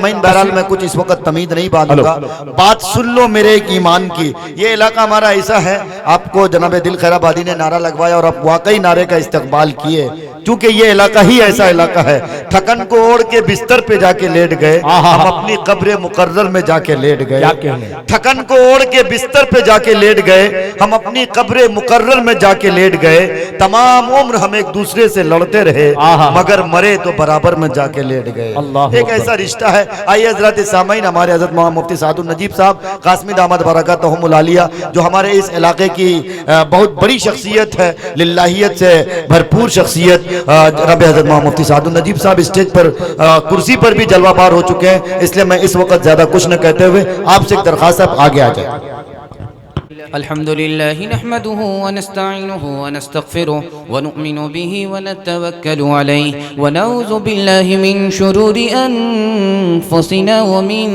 بہرحال میں کچھ اس وقت تمید نہیں باندھوں گا، بات سن لو میرے ایک ایمان کی۔ یہ علاقہ ہمارا ایسا ہے، آپ کو جناب دل خیر آبادی نے نعرہ لگوایا اور آپ واقعی نعرے کا استقبال کیے، کیونکہ یہ علاقہ ہی ایسا علاقہ ہے۔ تھکن کو اوڑھ کے بستر پہ جا کے لیٹ گئے، ہم اپنی قبر مقرر میں جا کے لیٹ گئے۔ تھکن کو اوڑھ کے بستر پہ جا کے لیٹ گئے، ہم اپنی قبر مقرر میں جا کے لیٹ گئے۔ تمام عمر ہم ایک دوسرے سے لڑتے رہے، مگر مرے تو برابر میں جا کے لیٹ گئے۔ ایک ایسا رشتہ ہے۔ آئیے حضرات سامعین، ہمارے حضرت مولانا مفتی سعد النجیب صاحب قاسمی دامت برکاتہم العالیہ، جو ہمارے اس علاقے کی بہت بڑی شخصیت ہے، للہیت سے بھرپور شخصیت، رب حضرت مولانا مفتی سعد النجیب صاحب اسٹیج پر کرسی پر بھی جلوہ بار ہو چکے ہیں، اس لیے میں اس وقت زیادہ کچھ نہ کہتے ہوئے آپ سے ایک درخواست ہے، آگے آ جائیں۔ الحمد لله نحمده ونستعينه ونستغفره ونؤمن به ونتوكل عليه ونعوذ بالله من شرور أنفسنا ومن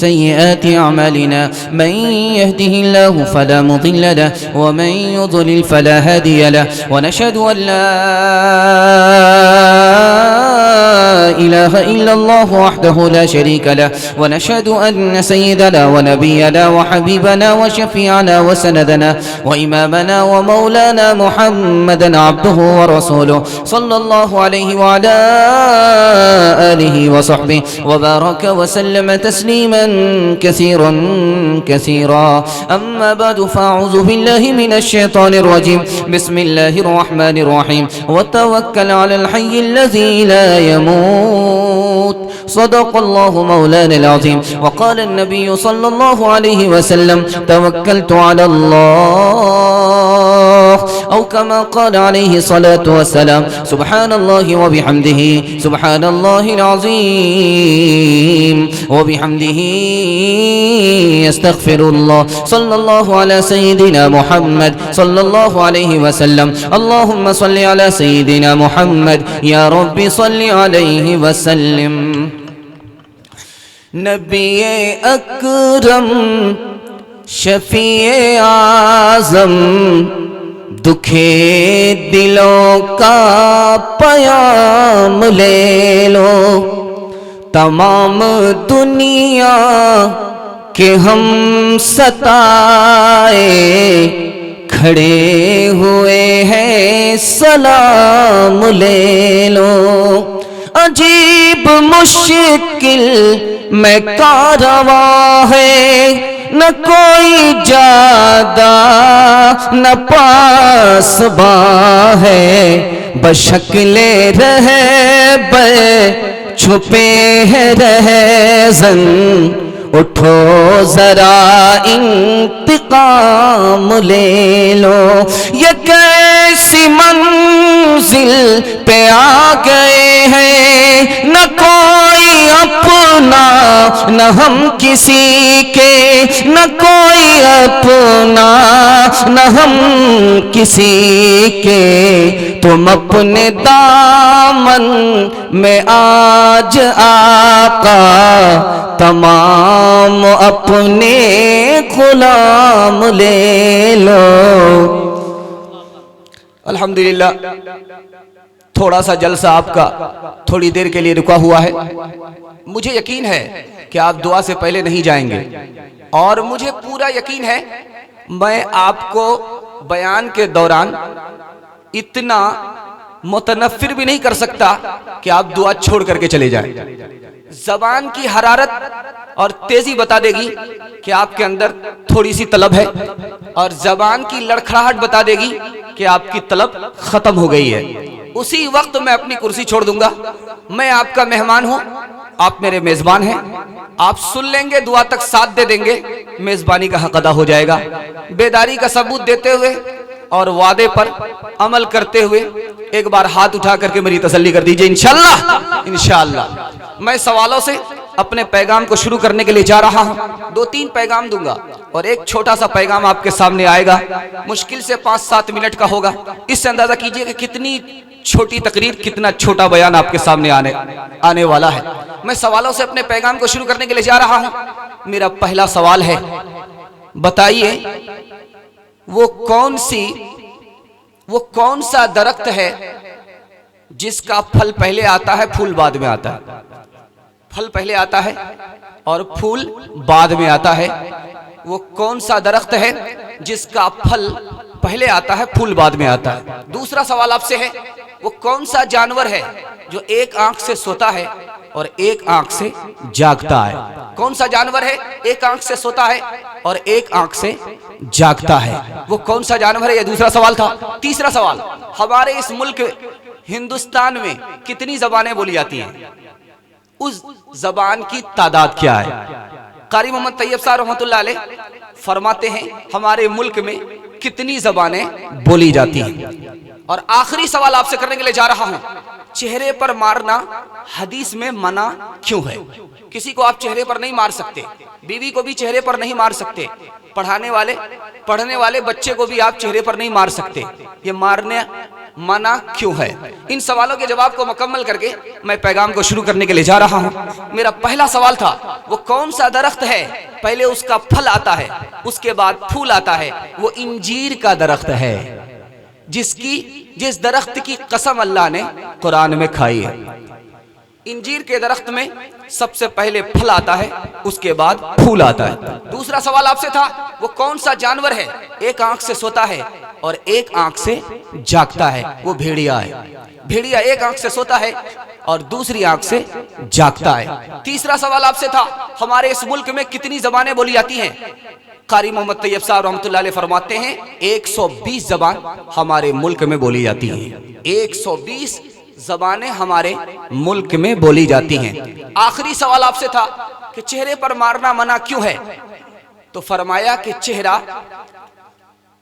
سيئات أعمالنا، من يهده الله فلا مضل له ومن يضلل فلا هادي له، ونشهد أن لا إله إلا الله وحده لا شريك له، ونشهد أن سيدنا ونبينا وحبيبنا وشفيعنا وسندنا وإمامنا ومولانا محمدا عبده ورسوله صلى الله عليه وعلى آله وصحبه وبارك وسلم تسليما كثيرا كثيرا. أما بعد فأعوذ بالله من الشيطان الرجيم. بسم الله الرحمن الرحيم. وتوكل على الحي الذي لا يموت. صدق الله مولانا العظيم. وقال النبي صلى الله عليه وسلم: توكلت على الله، أو كما قال عليه الصلاة والسلام: سبحان الله وبحمده، سبحان الله العظيم وبحمده، استغفر الله. صلى الله على سيدنا محمد صلى الله عليه وسلم. اللهم صل على سيدنا محمد، يا رب صل عليه وسلم. نبی اکرم شفیع اعظم، دکھے دلوں کا پیام لے لو، تمام دنیا کے ہم ستائے کھڑے ہوئے ہیں، سلام لے لو. عجیب مشکل میں کارواں ہے، نہ کوئی جادہ نہ پاسباں ہے، بشکل رہبر چھپے ہیں رہزن، اٹھو ذرا انتقام لے لو. یہ کیسی منزل پہ آ گئے ہیں، نہ کوئی اپنا نہ ہم کسی کے، نہ کوئی اپنا نہ ہم کسی کے، تم اپنے دامن میں آج آقا تمام اپنے غلام لے لو. الحمدللہ تھوڑا سا جلسہ آپ کا تھوڑی دیر کے لیے رکا ہوا ہے. مجھے یقین ہے کہ آپ دعا سے پہلے نہیں جائیں گے، اور مجھے پورا یقین ہے میں آپ کو بیان کے دوران اتنا متنفر بھی نہیں کر سکتا کہ آپ دعا چھوڑ کر کے چلے جائیں. زبان کی حرارت اور تیزی بتا دے گی کہ آپ کے اندر تھوڑی سی طلب ہے، اور زبان کی لڑکھڑاہٹ بتا دے گی کہ آپ کی طلب ختم ہو گئی ہے. اسی وقت میں اپنی کرسی چھوڑ دوں گا. میں آپ کا مہمان ہوں، آپ میرے میزبان ہیں. آپ سن لیں گے، دعا تک ساتھ دے دیں گے، میزبانی کا حق ادا ہو جائے گا. بیداری کا ثبوت دیتے ہوئے اور وعدے پر عمل کرتے ہوئے ایک بار ہاتھ اٹھا کر کے میری تسلی کر دیجئے. انشاءاللہ انشاءاللہ میں سوالوں سے اپنے پیغام کو شروع کرنے کے لیے جا رہا ہوں. 2-3 پیغام دوں گا اور ایک چھوٹا سا پیغام آپ کے سامنے آئے گا، مشکل سے 5-7 منٹ کا ہوگا. اس سے اندازہ کیجئے کہ کتنی چھوٹی تقریر، کتنا چھوٹا بیان آپ کے سامنے آنے والا ہے. میں سوالوں سے اپنے پیغام کو شروع کرنے کے لیے جا رہا ہوں. میرا پہلا سوال ہے، بتائیے وہ کون سا درخت ہے جس کا پھل پہلے آتا ہے پھول بعد میں آتا ہے؟ پھل پہلے آتا ہے اور پھول بعد میں آتا ہے؟ وہ کون سا درخت ہے جس کا پھل پہلے آتا ہے پھول بعد میں آتا ہے؟ دوسرا سوال آپ سے ہے، وہ کون سا جانور ہے جو ایک آنکھ سے سوتا ہے اور ایک آنکھ سے جاگتا ہے؟ کون سا جانور ہے ایک آنکھ سے سوتا ہے اور ایک آنکھ سے جاگتا ہے؟ وہ کون سا جانور ہے؟ یہ دوسرا سوال تھا۔ تیسرا سوال، ہمارے اس ملک ہندوستان میں کتنی زبانیں بولی جاتی ہیں؟ اس زبان کی تعداد کیا ہے؟ قاری محمد طیب صاحب رحمۃ اللہ علیہ فرماتے ہیں ہمارے ملک میں کتنی زبانیں بولی جاتی ہیں؟ اور آخری سوال آپ سے کرنے کے لیے جا رہا ہوں، چہرے پر مارنا حدیث میں منع کیوں ہے؟ کسی کو آپ چہرے پر نہیں مار سکتے، بیوی کو بھی چہرے پر نہیں مار سکتے، پڑھنے والے بچے کو بھی آپ چہرے پر نہیں مار سکتے، یہ مارنے منع کیوں ہے؟ ان سوالوں کے جواب کو مکمل کر کے میں پیغام کو شروع کرنے کے لیے جا رہا ہوں۔ میرا پہلا سوال تھا، وہ کون سا درخت ہے پہلے اس کا پھل آتا ہے اس کے بعد پھول آتا ہے؟ وہ انجیر کا درخت ہے، جس درخت کی قسم اللہ نے قرآن میں کھائی ہے۔ انجیر کے درخت میں سب سے پہلے پھل آتا ہے اس کے بعد پھول آتا ہے۔ دوسرا سوال آپ سے تھا، وہ کون سا جانور ہے ایک آنکھ سے سوتا ہے اور ایک آنکھ سے جاگتا ہے؟ وہ بھیڑیا ہے۔ بھیڑیا ایک آنکھ سے سوتا ہے اور دوسری آنکھ سے جاگتا ہے۔ تیسرا سوال آپ سے تھا، ہمارے اس ملک میں کتنی زبانیں بولی جاتی ہیں؟ قاری محمد طیب صاحب رحمۃ اللہ علیہ فرماتے ہیں 120 زبان ہمارے ملک میں بولی جاتی ہیں۔ 120 زبانیں ہمارے ملک میں بولی جاتی ہیں۔ آخری سوال آپ سے تھا کہ چہرے پر مارنا منع کیوں ہے؟ تو فرمایا کہ چہرہ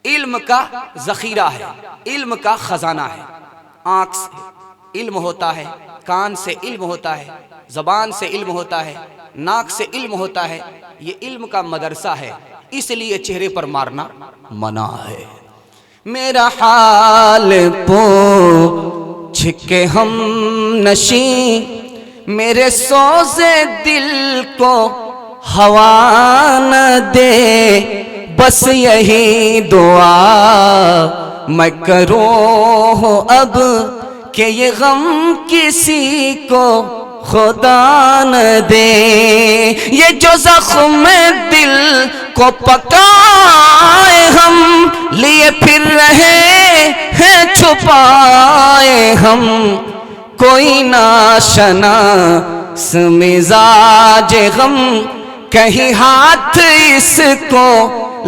علم کا ذخیرہ ہے، علم کا خزانہ ہے۔ آنکھ سے علم ہوتا ہے، کان سے علم ہوتا ہے، زبان سے علم ہوتا ہے، ناک سے علم ہوتا ہے، یہ علم کا مدرسہ ہے، اس لیے چہرے پر مارنا منع ہے۔ میرا حال پوچھ کے ہم نشیں، میرے سوزے دل کو ہوا نہ دے، بس یہی دعا میں کروں اب کہ یہ غم کسی کو خدا نہ دے۔ یہ جو زخم دل کو پکائے ہم لیے پھر رہے ہیں چھپائے ہم، کوئی ناشناس مزاج غم کہیں ہاتھ اس کو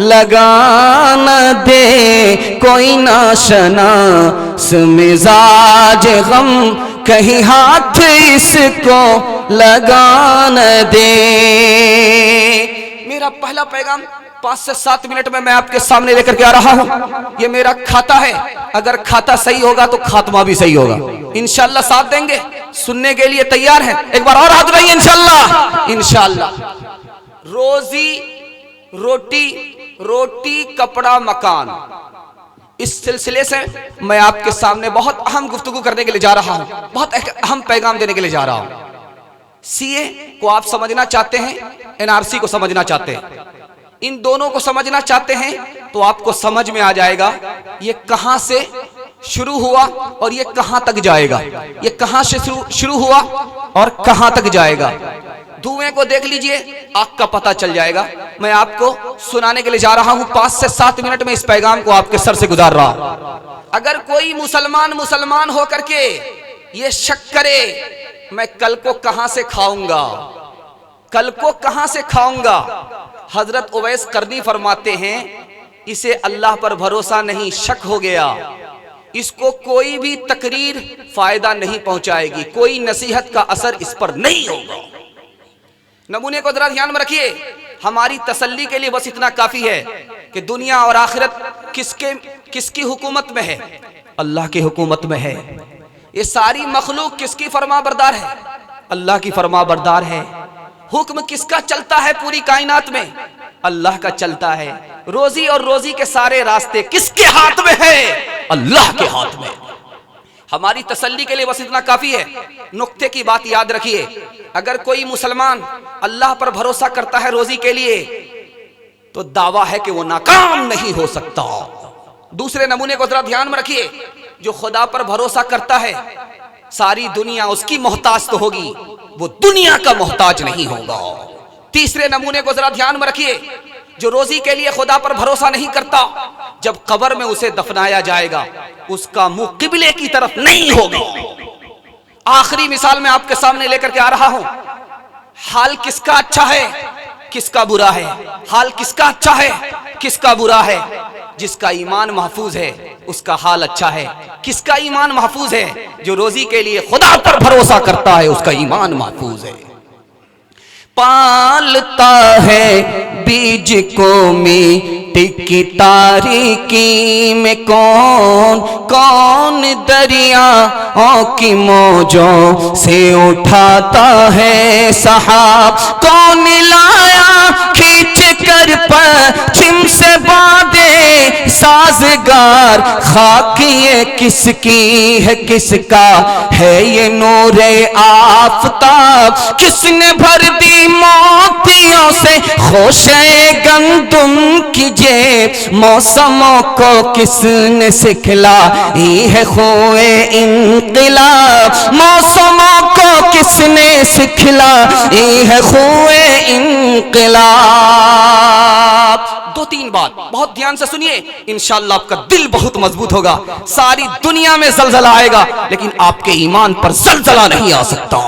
لگا نہ دے، کوئی ناشناس مزاج غم کہیں ہاتھ اس کو لگا نہ دے۔ میرا پہلا پیغام 5 سے 7 منٹ میں آپ کے سامنے لے کر کے آ رہا ہوں۔ یہ میرا کھاتا ہے، اگر کھاتا صحیح ہوگا تو خاتمہ بھی صحیح ہوگا۔ انشاءاللہ ساتھ دیں گے، سننے کے لیے تیار ہیں؟ ایک بار اور ہاتھ اٹھائیے انشاءاللہ۔ انشاءاللہ روٹی کپڑا مکان، اس سلسلے سے میں آپ کے سامنے بہت اہم گفتگو کرنے کے لیے جا رہا ہوں، بہت اہم پیغام دینے کے لیے جا رہا ہوں۔ سی اے کو آپ سمجھنا چاہتے ہیں، NRC کو سمجھنا چاہتے ہیں، ان دونوں کو سمجھنا چاہتے ہیں تو آپ کو سمجھ میں آ جائے گا یہ کہاں سے شروع ہوا اور یہ کہاں تک جائے گا، یہ کہاں سے شروع ہوا اور کہاں تک جائے گا۔ دھوئیں کو دیکھ لیجئے، آگ کا پتہ چل جائے گا۔ میں آپ کو سنانے کے لیے جا رہا ہوں، 5 سے 7 منٹ میں اس پیغام کو آپ کے سر سے گزار رہا۔ اگر کوئی مسلمان ہو کر کے یہ شک کرے میں کل کو کہاں سے کھاؤں گا، کل کو کہاں سے کھاؤں گا، حضرت اویس قرنی فرماتے ہیں اسے اللہ پر بھروسہ نہیں، شک ہو گیا، اس کو کوئی بھی تقریر فائدہ نہیں پہنچائے گی، کوئی نصیحت کا اثر اس پر نہیں ہوگا۔ نمونے کو ذرا دھیان میں رکھیے، ہماری تسلی کے لیے بس اتنا کافی ہے کہ دنیا اور آخرت کس کی حکومت میں ہے؟ اللہ کی حکومت میں ہے۔ یہ ساری مخلوق کس کی فرما بردار ہے؟ اللہ کی فرما بردار ہے۔ حکم کس کا چلتا ہے پوری کائنات میں؟ اللہ کا چلتا ہے۔ روزی اور روزی کے سارے راستے کس کے ہاتھ میں ہے؟ اللہ کے ہاتھ میں۔ ہماری تسلی کے لیے بس اتنا کافی ہے۔ نقطے کی بات یاد رکھیے، اگر کوئی مسلمان اللہ پر بھروسہ کرتا ہے روزی کے لیے تو دعویٰ ہے کہ وہ ناکام نہیں ہو سکتا۔ دوسرے نمونے کو ذرا دھیان میں رکھیے، جو خدا پر بھروسہ کرتا ہے ساری دنیا اس کی محتاج تو ہوگی، وہ دنیا کا محتاج نہیں ہوگا۔ تیسرے نمونے کو ذرا دھیان میں رکھیے، جو روزی کے لیے خدا پر بھروسہ نہیں کرتا، جب قبر میں اسے دفنایا جائے گا اس کا منہ قبلے کی طرف نہیں ہوگا۔ آخری مثال میں آپ کے سامنے لے کر کے آ رہا ہوں۔ حال کس کا اچھا ہے، کس کا برا ہے؟ حال کس کا اچھا ہے، کس کا برا ہے؟ جس کا ایمان محفوظ ہے اس کا حال اچھا ہے۔ کس کا ایمان محفوظ ہے؟ جو روزی کے لیے خدا پر بھروسہ کرتا ہے اس کا ایمان محفوظ ہے۔ پالتا ہے بیج کو مٹی کی تاریکی میں کون، کون دریاؤں کی موجوں سے اٹھاتا ہے سحاب، کون لایا کھینچ کر پچھم سے بادے سازگار، خاک یہ کس کی ہے، کس کا ہے یہ نور آفتاب، کس نے بھر دی موتیوں سے خوشے گندم کی جیب، موسموں کو کس نے سکھلائی ہے خوئے انقلاب، موسموں کو کس نے سکھلائی ہے خوئے انقلاب۔ دو تین بات بہت دھیان سے سنیے، انشاءاللہ آپ کا دل بہت مضبوط ہوگا۔ ساری دنیا میں زلزلہ آئے گا لیکن آپ کے ایمان پر زلزلہ نہیں آ سکتا۔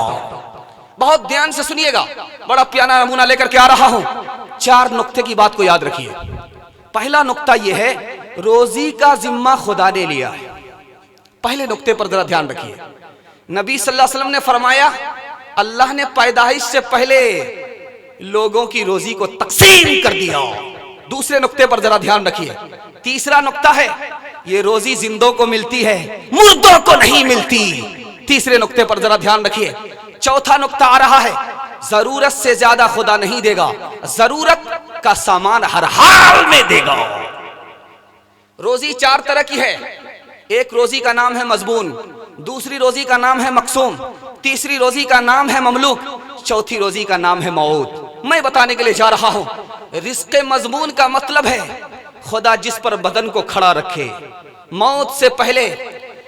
بہت دھیان سے سنیے گا، بڑا پیارا نمونہ لے کر کے آ رہا ہوں۔ 4 نقطے کی بات کو یاد رکھیے۔ پہلا نقطہ یہ ہے، روزی کا ذمہ خدا نے لیا ہے۔ پہلے نقطے پر ذرا دھیان رکھیے۔ نبی صلی اللہ علیہ وسلم نے فرمایا اللہ نے پیدائش سے پہلے لوگوں کی روزی کو تقسیم کر دیا۔ دوسرے نقطے پر ذرا دھیان رکھیے۔ تیسرا نقطہ ہے یہ روزی زندوں کو ملتی ہے، مردوں کو نہیں ملتی۔ تیسرے نقطے پر ذرا دھیان رکھیے۔ چوتھا نقطہ آ رہا ہے، ضرورت سے زیادہ خدا نہیں دے گا، ضرورت کا سامان ہر حال میں دے گا۔ روزی 4 طرح کی ہے۔ ایک روزی کا نام ہے مضمون، دوسری روزی کا نام ہے مقسوم، تیسری روزی کا نام ہے مملوک، چوتھی روزی کا نام ہے موعود۔ میں بتانے کے لیے جا رہا ہوں، رزق مضمون کا مطلب ہے خدا جس پر بدن کو کھڑا رکھے، موت سے پہلے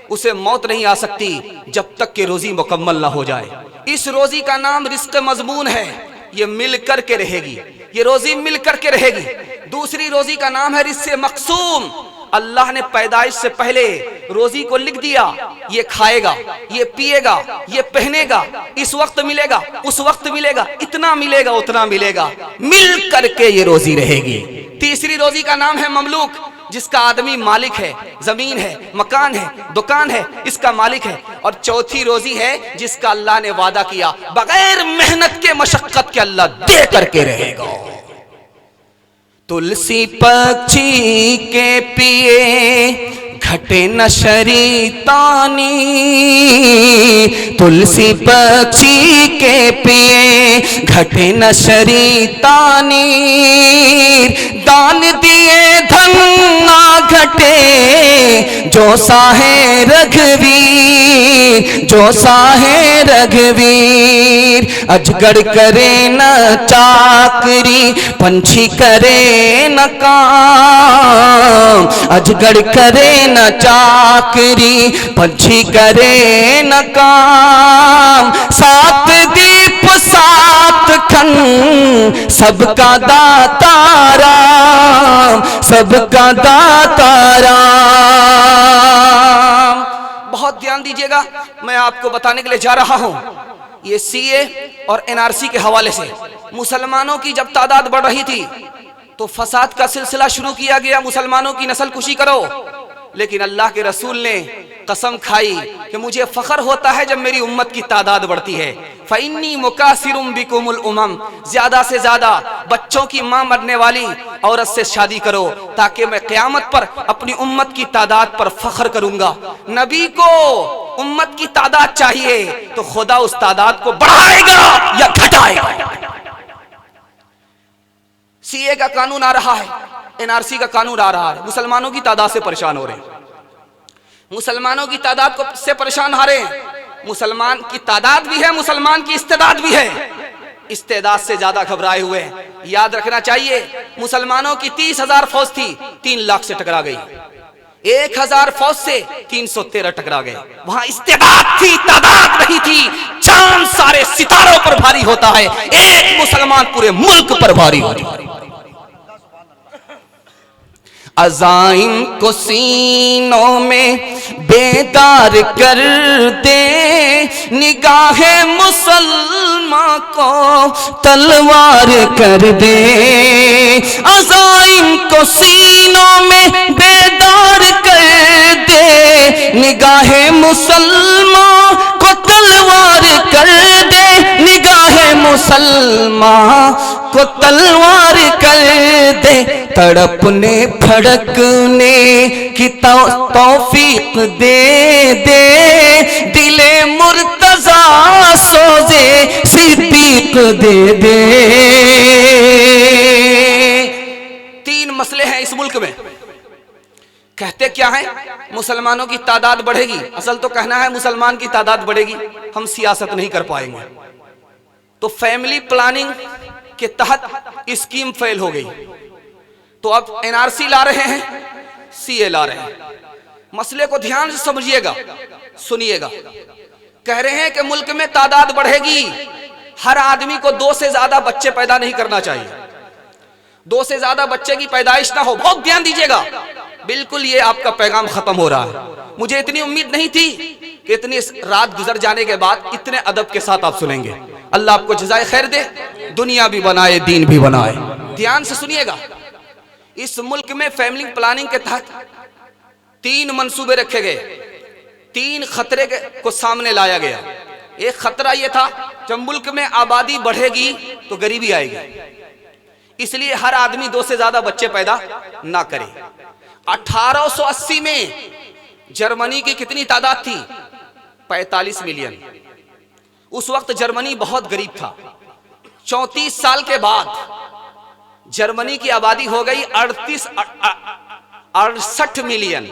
اسے موت نہیں آ سکتی جب تک کہ روزی مکمل نہ ہو جائے۔ اس روزی کا نام رزق مضمون ہے، یہ مل کر کے رہے گی، یہ روزی مل کر کے رہے گی۔ دوسری روزی کا نام ہے رزق مقسوم، اللہ نے پیدائش سے پہلے روزی کو لکھ دیا، یہ کھائے گا، یہ پیے گا، یہ پہنے گا، اس وقت ملے گا، اس وقت ملے گا، اتنا ملے گا، اتنا ملے گا، مل کر کے یہ روزی رہے گی۔ تیسری روزی کا نام ہے مملوک، جس کا آدمی مالک ہے، زمین ہے، مکان ہے، دکان ہے، اس کا مالک ہے۔ اور چوتھی روزی ہے جس کا اللہ نے وعدہ کیا بغیر محنت کے، مشقت کے، اللہ دے کر کے رہے گا۔ تلسی پکچی کے پیے گھٹے نہ شریطانی، تلسی پکچی کے پیے گھٹے نہ شریطانی، دان دیے دھن نہ گھٹے جو ساہے رگھویر، جو ساہے رگھویر، اجگڑ کرے نہ چاکری، پنچھی کرے نہ کام، اجگڑ کرے نہ چاکری، پنچھی کرے نہ کام، 7 دیپ 7 کھن، سب کا داتا رام، سب کا داتا رام۔ بہت دھیان دیجئے گا، میں آپ کو بتانے کے لیے جا رہا ہوں، یہ سی اے اور NRC کے حوالے سے مسلمانوں کی جب تعداد بڑھ رہی تھی تو فساد کا سلسلہ شروع کیا گیا، مسلمانوں کی نسل کشی کرو۔ لیکن اللہ کے رسول نے قسم کھائی کہ مجھے فخر ہوتا ہے جب میری امت کی تعداد بڑھتی ہے، فَإِنِّي مُكَاثِرٌ بِكُمُ الْأُمَمْ، زیادہ سے زیادہ بچوں کی ماں مرنے والی عورت سے شادی کرو تاکہ میں قیامت پر اپنی امت کی تعداد پر فخر کروں گا۔ نبی کو امت کی تعداد چاہیے تو خدا اس تعداد کو بڑھائے گا یا گھٹائے گا۔ سی اے کا قانون آ رہا ہے، NRC کا قانون آ رہا ہے، مسلمانوں کی تعداد سے پریشان ہو رہے ہیں، مسلمانوں کی تعداد سے پریشان ہو رہے ہیں۔ مسلمان کی تعداد بھی ہے، مسلمان کی استعداد بھی ہے، استعداد سے زیادہ گھبرائے ہوئے ہیں۔ یاد رکھنا چاہیے مسلمانوں کی 30,000 فوج تھی، 3 لاکھ سے ٹکرا گئی۔ 1000 فوج سے 313 ٹکرا گئے. وہاں استعداد تھی، تعداد نہیں تھی. چاند سارے ستاروں پر بھاری ہوتا ہے، ایک مسلمان پورے ملک پر بھاری ہوتا ہے. عزائم کو سینوں میں بیدار کر دے، نگاہ مسلمان کو تلوار کر دے. عزائم کو سینوں میں بیدار کر دے، نگاہ مسلمان کو تلوار کر دے. نگاہ مسلمان کو تلوار کر دے. تڑپنے پھڑکنے کی توفیق دے دے، دل مرتضیٰ سوزے صدیق دے دے. 3 مسئلے ہیں اس ملک میں. کہتے کیا ہیں؟ مسلمانوں کی تعداد بڑھے گی. اصل تو کہنا ہے مسلمان کی تعداد بڑھے گی، ہم سیاست نہیں کر پائیں گے. تو فیملی پلاننگ کے تحت اسکیم فیل ہو گئی، تو اب NRC لا رہے ہیں، CA لا رہے ہیں. مسئلے کو دھیان سے سمجھیے گا، سنیے گا. کہہ رہے ہیں کہ ملک میں تعداد بڑھے گی، ہر آدمی کو 2 سے زیادہ بچے پیدا نہیں کرنا چاہیے. 2 سے زیادہ بچے کی پیدائش نہ ہو. بہت دھیان دیجیے گا. بالکل یہ آپ کا پیغام ختم ہو رہا ہے. مجھے اتنی امید نہیں تھی کہ اتنی رات گزر جانے کے بعد اتنے ادب کے ساتھ آپ سنیں گے. اللہ آپ کو جزائے خیر دے، دنیا بھی بنائے، دین بھی بنائے. دھیان سے سنیے گا. اس ملک میں فیملی پلاننگ کے تحت 3 منصوبے رکھے گئے. 3 خطرے کو سامنے لایا گیا. ایک خطرہ یہ تھا جب ملک میں آبادی بڑھے گی تو غریبی آئے گی، اس لیے ہر آدمی 2 سے زیادہ بچے پیدا نہ کرے. 1880 میں جرمنی کی کتنی تعداد تھی؟ 45 ملین. اس وقت جرمنی بہت غریب تھا. 34 سال کے بعد جرمنی کی آبادی ہو گئی 68 ملین.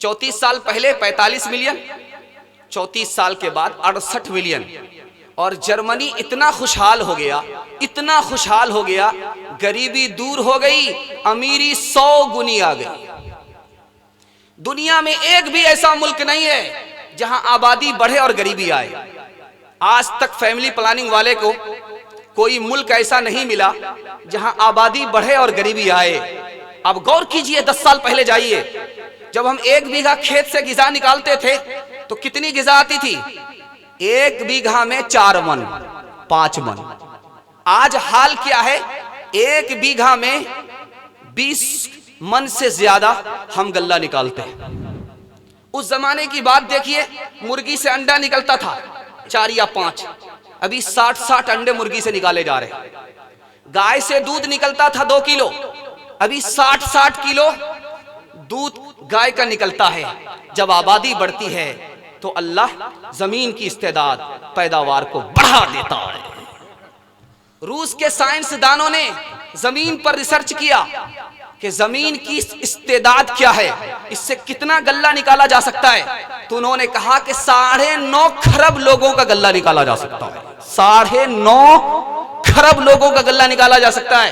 34 سال پہلے 45 ملین، 34 سال کے بعد 68 ملین. اور جرمنی اتنا خوشحال ہو گیا، اتنا خوشحال ہو گیا، غریبی دور ہو گئی، امیری 100 گنی آ گئی. دنیا میں ایک بھی ایسا ملک نہیں ہے جہاں آبادی بڑھے اور غریبی آئے. آج تک فیملی پلاننگ والے کو کوئی ملک ایسا نہیں ملا جہاں آبادی بڑھے اور غریبی آئے. اب غور کیجئے، 10 سال پہلے جائیے، جب ہم 1 بیگھا کھیت سے غذا نکالتے تھے تو کتنی غذا آتی تھی؟ 1 بیگھا میں 4 من، 5 من. آج حال کیا ہے؟ 1 بیگھا میں 20 من سے زیادہ ہم غلہ نکالتے ہیں. اس زمانے کی بات دیکھیے، مرغی سے انڈا نکلتا تھا 4 یا 5، ابھی 60 انڈے مرغی سے نکالے جا رہے ہیں. گائے سے دودھ نکلتا تھا 2 کلو، ابھی 60 کلو دودھ گائے کا نکلتا ہے. جب آبادی بڑھتی ہے تو اللہ زمین کی استعداد پیداوار کو بڑھا دیتا ہے. روس کے سائنسدانوں نے زمین پر ریسرچ کیا کہ زمین کی استعداد کیا ہے، اس سے کتنا غلہ نکالا جا سکتا ہے. تو انہوں نے کہا کہ 9.5 کھرب لوگوں کا غلہ نکالا جا سکتا ہے. 9.5 کھرب لوگوں کا غلہ نکالا جا سکتا ہے.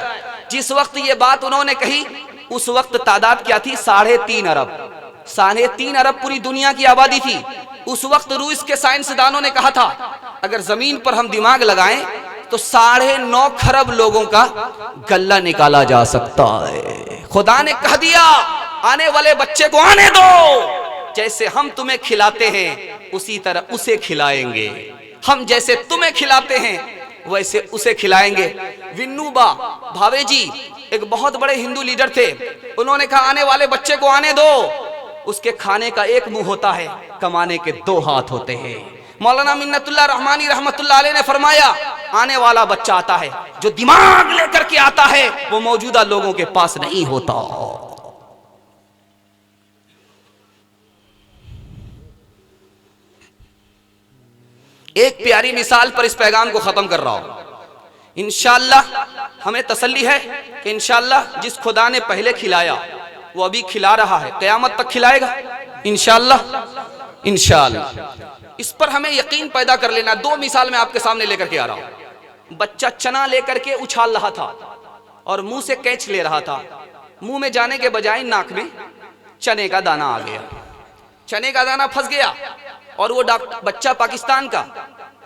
جس وقت یہ بات انہوں نے کہی اس وقت تعداد کیا تھی؟ 3.5 ارب. 3.5 ارب پوری دنیا کی آبادی تھی. اس وقت روس کے سائنسدانوں نے کہا تھا اگر زمین پر ہم دماغ لگائیں تو 9.5 کھرب لوگوں کا غلہ نکالا جا سکتا ہے. خدا نے کہہ دیا آنے والے بچے کو آنے دو، جیسے ہم تمہیں کھلاتے ہیں اسی طرح اسے کھلائیں گے، ہم جیسے تمہیں کھلاتے ہیں ویسے اسے کھلائیں گے. ونوبا بھاوے جی ایک بہت بڑے ہندو لیڈر تھے، انہوں نے کہا آنے والے بچے کو آنے دو، اس کے کھانے کا 1 منہ ہوتا ہے، کمانے کے 2 ہاتھ ہوتے ہیں. مولانا منت اللہ رحمانی رحمت اللہ علیہ نے فرمایا آنے والا بچہ آتا ہے جو دماغ لے کر کے آتا ہے وہ موجودہ لوگوں کے پاس نہیں ہوتا. ایک پیاری مثال پر اس پیغام کو ختم کر رہا ہوں. انشاءاللہ ہمیں تسلی ہے کہ انشاءاللہ جس خدا نے پہلے کھلایا وہ ابھی کھلا رہا ہے، قیامت تک کھلائے گا انشاءاللہ. انشاءاللہ اس پر ہمیں یقین پیدا کر لینا. 2 مثال میں آپ کے سامنے لے کر کے آ رہا ہوں. بچہ چنا لے کر کے اچھال رہا تھا اور منہ سے کینچ لے رہا تھا. منہ میں جانے کے بجائے ناک میں چنے کا دانہ آ گیا، چنے کا دانہ پھنس گیا، اور وہ بچہ پاکستان کا،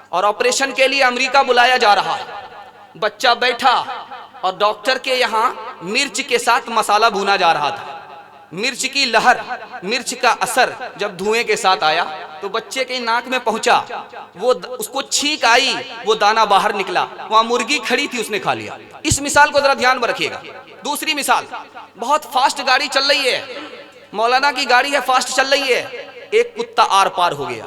اور آپریشن کے لیے امریکہ بلایا جا رہا ہے۔ بچہ بیٹھا اور ڈاکٹر کے یہاں مرچ کے ساتھ مسالہ بھونا جا رہا تھا۔ مرچ کی لہر، مرچ کا اثر جب دھوئیں کے ساتھ آیا تو بچے کے ناک میں پہنچا، وہ اس کو چھینک آئی، وہ دانہ باہر نکلا، وہاں مرغی کھڑی تھی، اس نے کھا لیا۔ اس مثال کو ذرا دھیان میں رکھیے گا۔ دوسری مثال، بہت فاسٹ گاڑی چل رہی ہے، مولانا کی گاڑی ہے، فاسٹ چل رہی ہے، ایک کتا آر پار ہو گیا۔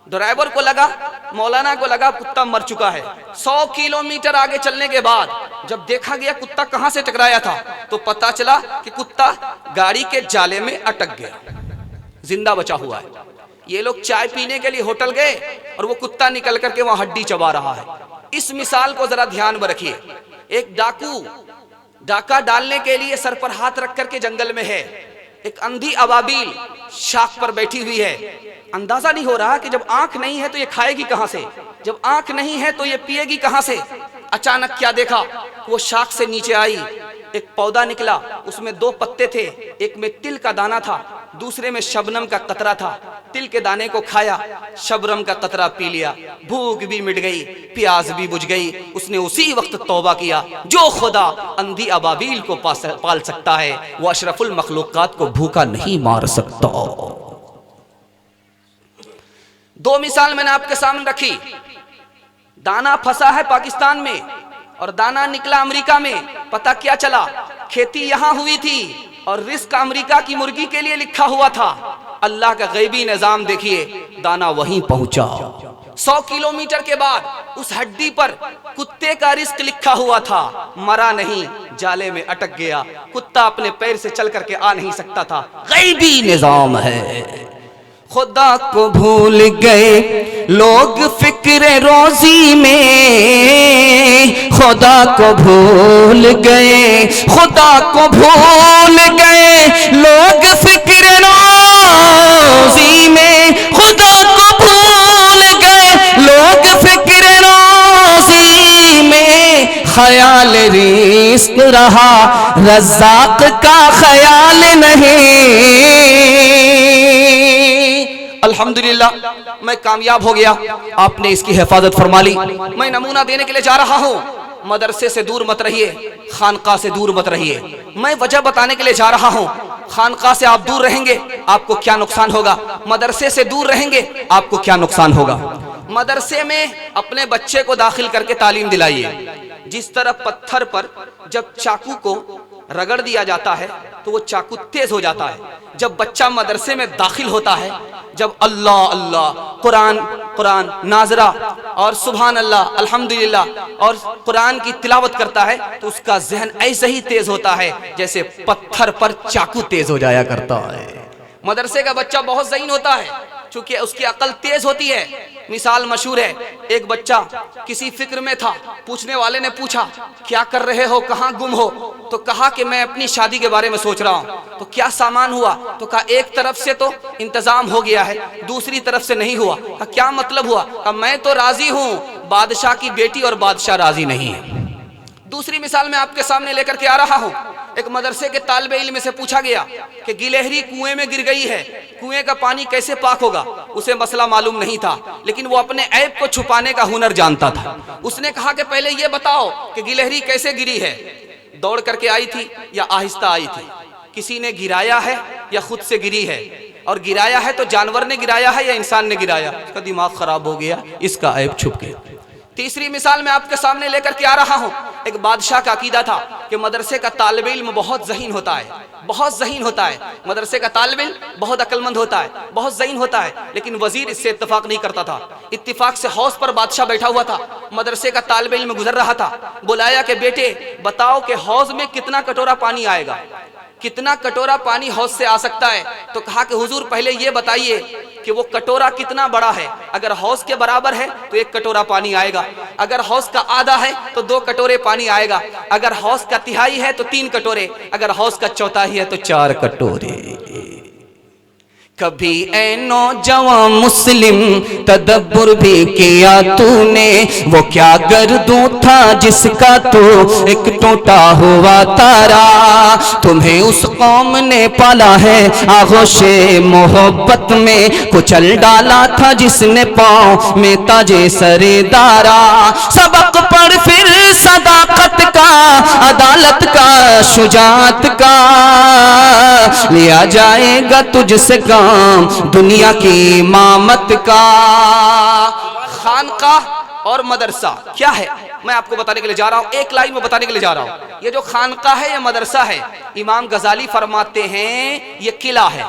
ڈرائیور کو لگا، مولانا کو لگا کتا مر چکا ہے۔ 100 کلومیٹر آگے چلنے کے بعد جب دیکھا گیا کتا کہاں سے ٹکرایا تھا تو پتا چلا کہ کتا گاڑی کے جالے میں اٹک گیا، زندہ بچا ہوا ہے۔ یہ لوگ چائے پینے کے لیے ہوٹل گئے اور وہ کتا نکل کر کے وہاں ہڈی چبا رہا ہے۔ اس مثال کو ذرا دھیان میں رکھیے۔ ایک ڈاکو ڈاکہ ڈالنے کے لیے سر پر ہاتھ رکھ کر کے جنگل میں ہے، ایک اندھی ابابیل شاخ پر بیٹھی ہوئی ہے، اندازہ نہیں ہو رہا کہ جب آنکھ نہیں ہے تو یہ کھائے گی کہاں سے، جب آنکھ نہیں ہے تو یہ پیے گی کہاں سے۔ اچانک کیا دیکھا، وہ شاخ سے نیچے آئی، ایک پودا نکلا، اس میں 2 پتے تھے، ایک میں تل کا دانہ تھا، دوسرے میں شبنم کا قطرہ تھا۔ تل کے دانے کو کھایا، شبنم کا قطرہ پی لیا، بھوک بھی مٹ گئی، پیاس بھی بجھ گئی۔ اس نے اسی وقت توبہ کیا، جو خدا اندھی ابابیل کو پال سکتا ہے وہ اشرف المخلوقات کو بھوکا نہیں مار سکتا۔ 2 مثال میں نے آپ کے سامنے رکھی۔ دانا پھنسا ہے پاکستان میں اور دانا نکلا امریکہ میں۔ پتہ کیا چلا، کھیتی یہاں ہوئی تھی اور رزق امریکہ کی مرغی کے لیے لکھا ہوا تھا۔ اللہ کا غیبی نظام دیکھیے، دانا وہیں پہنچا۔ 100 کلومیٹر کے بعد اس ہڈی پر کتے کا رزق لکھا ہوا تھا، مرا نہیں، جالے میں اٹک گیا۔ کتا اپنے پیر سے چل کر کے آ نہیں سکتا تھا، غیبی نظام ہے۔ خدا کو بھول گئے لوگ فکر روزی میں، خدا کو بھول گئے، خدا کو بھول گئے لوگ فکر روزی میں، خدا کو بھول گئے لوگ فکر روزی میں۔ خیال رزق رہا، رزاق کا خیال نہیں۔ الحمدللہ میں کامیاب ہو گیا، آپ نے اس کی حفاظت فرما لی۔ میں نمونہ دینے کے لیے جا رہا ہوں، مدرسے سے دور مت رہیے، خانقاہ سے دور مت رہیے۔ میں وجہ بتانے کے لیے جا رہا ہوں، خانقاہ سے آپ دور رہیں گے آپ کو کیا نقصان ہوگا، مدرسے سے دور رہیں گے آپ کو کیا نقصان ہوگا۔ مدرسے میں اپنے بچے کو داخل کر کے تعلیم دلائیے۔ جس طرح پتھر پر جب چاقو کو رگڑ دیا جاتا ہے تو وہ چاقو تیز ہو جاتا ہے، جب بچہ مدرسے میں داخل ہوتا ہے، جب اللہ اللہ قرآن ناظرہ اور سبحان اللہ الحمدللہ اور قرآن کی تلاوت کرتا ہے تو اس کا ذہن ایسے ہی تیز ہوتا ہے جیسے پتھر پر چاقو تیز ہو جایا کرتا ہے۔ مدرسے کا بچہ بہت ذہین ہوتا ہے چونکہ اس کی عقل تیز ہوتی ہے۔ مثال مشہور ہے، ایک بچہ کسی فکر میں تھا، پوچھنے والے نے پوچھا کیا کر رہے ہو، کہاں گم ہو، تو کہا کہ میں اپنی شادی کے بارے میں سوچ رہا ہوں۔ تو کیا سامان ہوا، تو کہا ایک طرف سے تو انتظام ہو گیا ہے، دوسری طرف سے نہیں ہوا۔ کہا کیا مطلب ہوا، کہا میں تو راضی ہوں، بادشاہ کی بیٹی اور بادشاہ راضی نہیں ہے۔ دوسری مثال میں آپ کے سامنے لے کر کے آ رہا ہوں، ایک مدرسے کے طالب علم سے پوچھا گیا کہ گلہری کنویں میں گر گئی ہے، کنویں کا پانی کیسے پاک ہوگا؟ اسے مسئلہ معلوم نہیں تھا لیکن وہ اپنے عیب کو چھپانے کا ہنر جانتا تھا۔ اس نے کہا کہ پہلے یہ بتاؤ کہ گلہری کیسے گری ہے، دوڑ کر کے آئی تھی یا آہستہ آئی تھی، کسی نے گرایا ہے یا خود سے گری ہے، اور گرایا ہے تو جانور نے گرایا ہے یا انسان نے گرایا؟ اس کا دماغ خراب ہو گیا، اس کا عیب چھپ گیا۔ تیسری مثال میں آپ کے سامنے لے کر کے آ رہا ہوں، ایک بادشاہ کا عقیدہ تھا کہ مدرسے کا طالب علم بہت ذہین ہوتا ہے، بہت ذہین ہوتا ہے، مدرسے کا طالب علم بہت عقل مند ہوتا ہے، بہت ذہین ہوتا ہے، لیکن وزیر اس سے اتفاق نہیں کرتا تھا۔ اتفاق سے حوض پر بادشاہ بیٹھا ہوا تھا، مدرسے کا طالب علم گزر رہا تھا، بلایا کہ بیٹے بتاؤ کہ حوض میں کتنا کٹورا پانی آئے گا، کتنا کٹورا پانی حوض سے آ سکتا ہے؟ تو کہا کہ حضور پہلے یہ بتائیے کہ وہ کٹورا کتنا بڑا ہے، اگر حوض کے برابر ہے تو 1 کٹورا پانی آئے گا، اگر حوض کا آدھا ہے تو 2 کٹورے پانی آئے گا، اگر حوض کا تہائی ہے تو 3 کٹورے، اگر حوض کا چوتھائی ہے تو 4 کٹورے۔ کبھی اے نوجوان مسلم تدبر بھی کیا تو نے، وہ کیا گردوں تھا جس کا تو ایک ٹوٹا ہوا تارا، تمہیں اس قوم نے پالا ہے آغوش محبت میں، کچل ڈالا تھا جس نے پاؤں میں تاج سر دارا، سبق پڑھ پھر صداقت کا، عدالت کا، شجاعت کا، لیا جائے گا تجھ سے کام دنیا کی امامت کا۔ خانقاہ اور مدرسہ کیا ہے میں آپ کو بتانے کے لیے جا رہا ہوں، ایک لائن میں بتانے کے لیے جا رہا ہوں۔ یہ جو خانقاہ ہے یا مدرسہ ہے، امام غزالی فرماتے ہیں یہ قلعہ ہے۔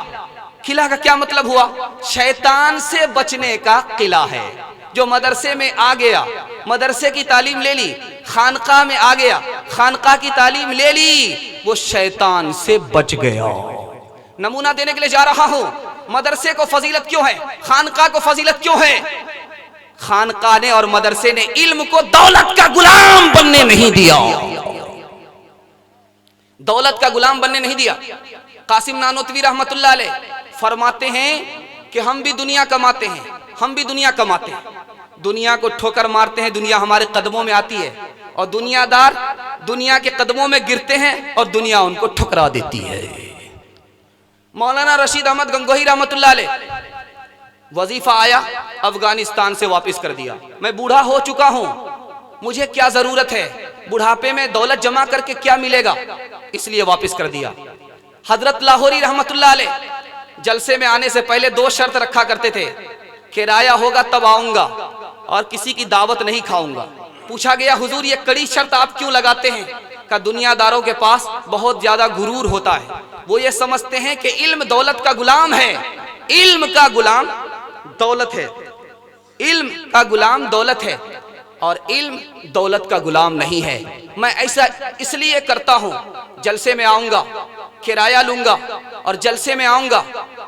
قلعہ کا کیا مطلب ہوا؟ شیطان سے بچنے کا قلعہ ہے۔ جو مدرسے میں آ گیا، مدرسے کی تعلیم لے لی، خانقاہ میں آ گیا، خانقاہ کی تعلیم لے لی، وہ شیطان سے بچ گیا۔ نمونہ دینے کے لیے جا رہا ہوں، مدرسے کو فضیلت کیوں ہے، خانقاہ کو فضیلت کیوں ہے؟ خانقاہ نے اور مدرسے نے علم کو دولت کا غلام بننے نہیں دیا، دولت کا غلام بننے نہیں دیا۔ قاسم نانوتوی رحمت اللہ علیہ فرماتے ہیں کہ ہم بھی دنیا کماتے ہیں، ہم بھی دنیا کماتے ہیں، دنیا کو ٹھوکر مارتے ہیں، دنیا ہمارے قدموں میں آتی ہے، اور دنیا دار دنیا کے قدموں میں گرتے ہیں اور دنیا ان کو ٹھکرا دیتی ہے۔ مولانا رشید احمد گنگوہی رحمت اللہ علیہ، وظیفہ آیا، افغانستان سے واپس کر دیا۔ میں بوڑھا ہو چکا ہوں، مجھے کیا ضرورت ہے، بڑھاپے میں دولت جمع کر کے کیا ملے گا، اس لیے واپس کر دیا۔ حضرت لاہوری رحمت اللہ علیہ جلسے میں آنے سے پہلے 2 شرط رکھا کرتے تھے، کرایہ ہوگا تب آؤں گا اور کسی کی دعوت نہیں کھاؤں گا۔ پوچھا گیا حضور یہ کڑی شرط آپ کیوں لگاتے ہیں؟ کہ دنیا داروں کے پاس بہت زیادہ غرور ہوتا ہے، وہ یہ سمجھتے ہیں کہ علم دولت کا غلام ہے، علم کا غلام دولت ہے، علم کا غلام دولت ہے، اور علم دولت کا غلام نہیں ہے۔ میں ایسا اس لیے کرتا ہوں، جلسے میں آؤں گا، کرایہ لوں گا اور جلسے میں آؤں گا،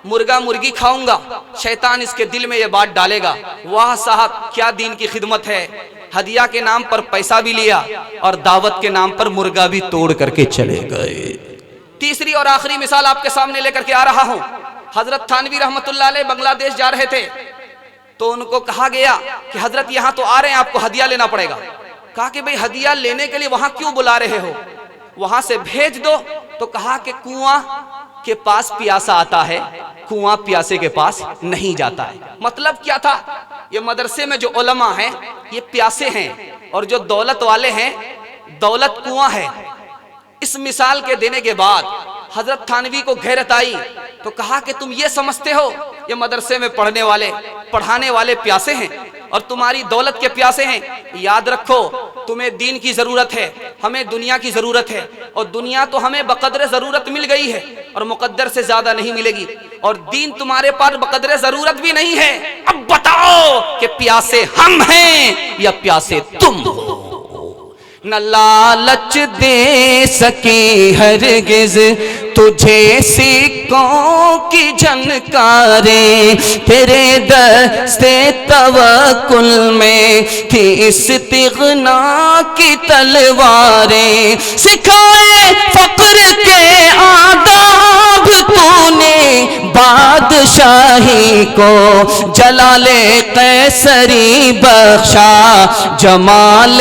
مرغا مرغی کھاؤں گا، شیطان اس کے دل میں یہ بات ڈالے گا، واہ صاحب کیا دین کی خدمت ہے، ہدیہ کے نام پر پیسہ بھی لیا اور دعوت کے نام پر مرغا بھی توڑ کر کے چلے گئے۔ تیسری اور آخری مثال آپ کے سامنے لے کر کے آ رہا ہوں۔ حضرت تھانوی رحمت اللہ علیہ بنگلہ دیش جا رہے تھے، تو ان کو کہا گیا کہ حضرت یہاں تو آ رہے ہیں، آپ کو ہدیہ لینا پڑے گا۔ کہا کہ بھئی ہدیہ لینے کے لیے وہاں کیوں بلا رہے ہو، وہاں سے بھیج دو۔ تو کہا کہ کنواں کے پاس پیاسا آتا ہے، کنواں پیاسے کے پاس نہیں جاتا ہے۔ مطلب کیا تھا؟ یہ مدرسے میں جو علماء ہیں یہ پیاسے ہیں، اور جو دولت والے ہیں دولت کنواں ہے۔ اس مثال کے دینے کے بعد حضرت تھانوی کو غیرت آئی، تو کہا کہ تم یہ سمجھتے ہو یہ مدرسے میں پڑھنے والے پڑھانے والے پیاسے ہیں اور تمہاری دولت کے پیاسے ہیں؟ یاد رکھو تمہیں دین کی ضرورت ہے، ہمیں دنیا کی ضرورت ہے، اور دنیا تو ہمیں بقدر ضرورت مل گئی ہے اور مقدر سے زیادہ نہیں ملے گی، اور دین تمہارے پاس بقدر ضرورت بھی نہیں ہے۔ اب بتاؤ کہ پیاسے ہم ہیں یا پیاسے تم ہو؟ نہ لالچ دے سکی ہرگز تجھے سکوں کی جھنکاریں، تیرے دست توکل میں تھی استغنا کی تلواریں، سکھائے فقر کے آداب تو نے بادشاہی کو، جلال قیصری بخشا جمال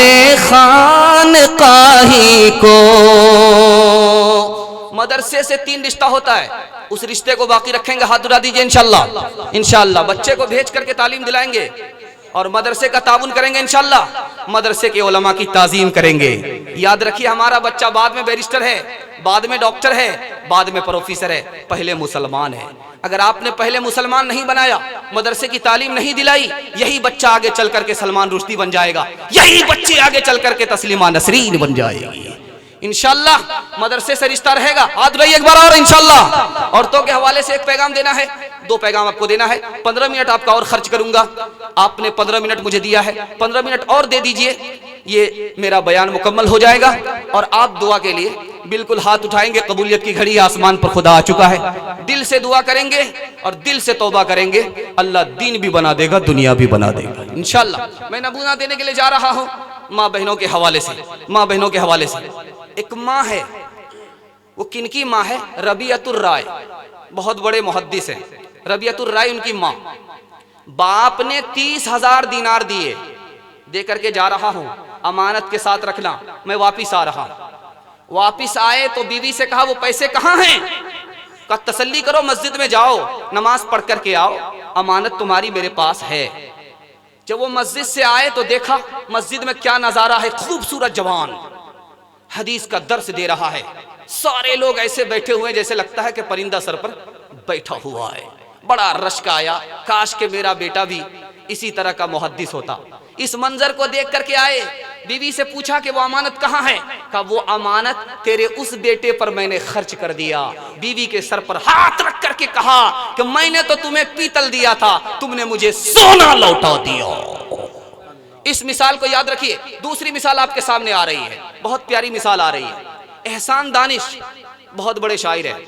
خانقاہی کو۔ مدرسے سے 3 رشتہ ہوتا ہے، اس رشتے کو باقی رکھیں گے، ہاتھ اٹھا دیجئے انشاءاللہ۔ انشاءاللہ بچے کو بھیج کر کے تعلیم دلائیں گے اور مدرسے کا تعاون کریں گے انشاءاللہ، مدرسے کے علماء کی تعظیم کریں گے۔ یاد رکھیے ہمارا بچہ بعد میں بیرسٹر ہے، بعد میں ڈاکٹر ہے، بعد میں پروفیسر ہے، پہلے مسلمان ہے۔ اگر آپ نے پہلے مسلمان نہیں بنایا، مدرسے کی تعلیم نہیں دلائی، یہی بچہ آگے چل کر کے سلمان رشدی بن جائے گا، یہی بچے آگے چل کر کے تسلیمہ نسرین بن جائے گی۔ انشاءاللہ مدرسے سے رشتہ رہے گا۔ ہاتھ اٹھائیے ایک بار اور انشاءاللہ۔ عورتوں کے حوالے سے ایک پیغام دینا ہے، 2 پیغام آپ کو دینا ہے۔ 15 منٹ آپ کا اور خرچ کروں گا، آپ نے 15 منٹ مجھے دیا ہے، 15 منٹ اور دے دیجئے، یہ میرا بیان مکمل ہو جائے گا، اور آپ دعا کے لیے بالکل ہاتھ اٹھائیں گے۔ قبولیت کی گھڑی آسمان پر خدا آ چکا ہے، دل سے دعا کریں گے اور دل سے توبہ کریں گے، اللہ دین بھی بنا دے گا، دنیا بھی بنا دے گا انشاءاللہ۔ میں نمونہ دینے کے لیے جا رہا ہوں ماں بہنوں کے حوالے سے، ماں بہنوں کے حوالے سے۔ ایک ماں ہے، وہ کن کی ماں ہے؟ ربیعۃ الرائے، بہت بڑے محدث ہیں، ربیعۃ الرائے ان کی ماں، باپ نے 30,000 دینار دیے، دے کر کے جا رہا ہوں، امانت کے ساتھ رکھنا، میں واپس آ رہا ہوں۔ واپس آئے تو بیوی سے کہا وہ پیسے کہاں ہیں؟ کہا تسلی کرو، مسجد میں جاؤ، نماز پڑھ کر کے آؤ، امانت تمہاری میرے پاس ہے۔ جب وہ مسجد سے آئے تو دیکھا مسجد میں کیا نظارہ ہے، خوبصورت جوان حدیث کا درس دے رہا ہے، سارے لوگ ایسے بیٹھے ہوئے جیسے لگتا ہے کہ پرندہ سر پر بیٹھا ہوا ہے، بڑا رشک آیا، کاش کہ میرا بیٹا بھی اسی طرح کا محدث ہوتا۔ اس منظر کو دیکھ کر کے آئے، بیوی سے پوچھا کہ وہ امانت کہاں ہے؟ کہا وہ امانت تیرے اس بیٹے پر میں نے خرچ کر دیا۔ بیوی کے سر پر ہاتھ رکھ کر کے کہا کہ میں نے تو تمہیں پیتل دیا تھا، تم نے مجھے سونا لوٹا دیا۔ اس مثال کو یاد رکھیے۔ دوسری مثال آپ کے سامنے آ رہی ہے، بہت پیاری مثال آ رہی ہے۔ احسان دانش بہت بڑے شاعر ہیں،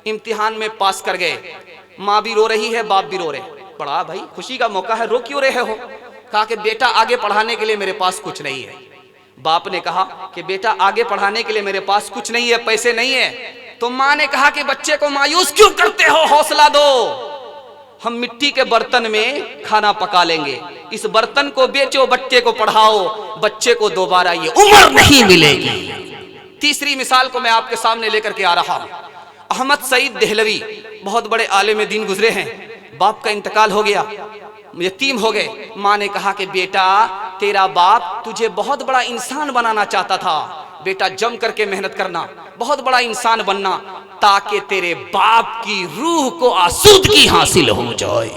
امتحان میں پاس کر گئے، ماں بھی رو رہی ہے، باپ بھی رو رہے۔ پڑھا بھائی، خوشی کا موقع ہے، رو کیوں رہے ہو؟ کہا کہ بیٹا آگے پڑھانے کے لیے میرے پاس کچھ نہیں ہے۔ باپ نے کہا کہ بیٹا آگے پڑھانے کے لیے میرے پاس کچھ نہیں ہے، پیسے نہیں ہے۔ تو ماں نے کہا کہ بچے کو مایوس کیوں کرتے ہو، حوصلہ دو، ہم مٹی کے برتن میں کھانا پکا لیں گے، اس برتن کو بیچو، بچے کو پڑھاؤ، بچے کو دوبارہ یہ عمر نہیں ملے گی۔ تیسری مثال کو میں آپ کے سامنے لے کر کے آ رہا ہوں۔ احمد سعید دہلوی بہت بڑے عالم دین گزرے ہیں، باپ کا انتقال ہو گیا، یتیم ہو گئے۔ ماں نے کہا کہ بیٹا تیرا باپ تجھے بہت بڑا انسان بنانا چاہتا تھا، بیٹا جم کر کے محنت کرنا، بہت بڑا انسان بننا، تاکہ تیرے باپ کی روح کو آسودگی حاصل ہو جائے۔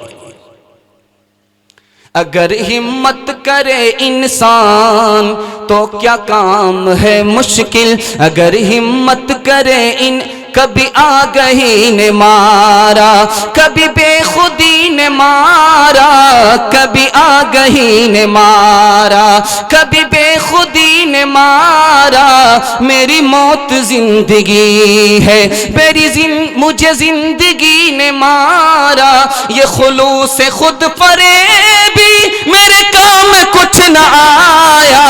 اگر ہمت کرے انسان تو کیا کام ہے مشکل، اگر ہمت کرے کبھی آگہی نے مارا، کبھی بے خودی نے مارا، کبھی آگہی نے مارا، کبھی بے خودی نے مارا، میری موت زندگی ہے، مجھے زندگی نے مارا، یہ خلوص خود فریبی میرے کام کچھ نہ آیا،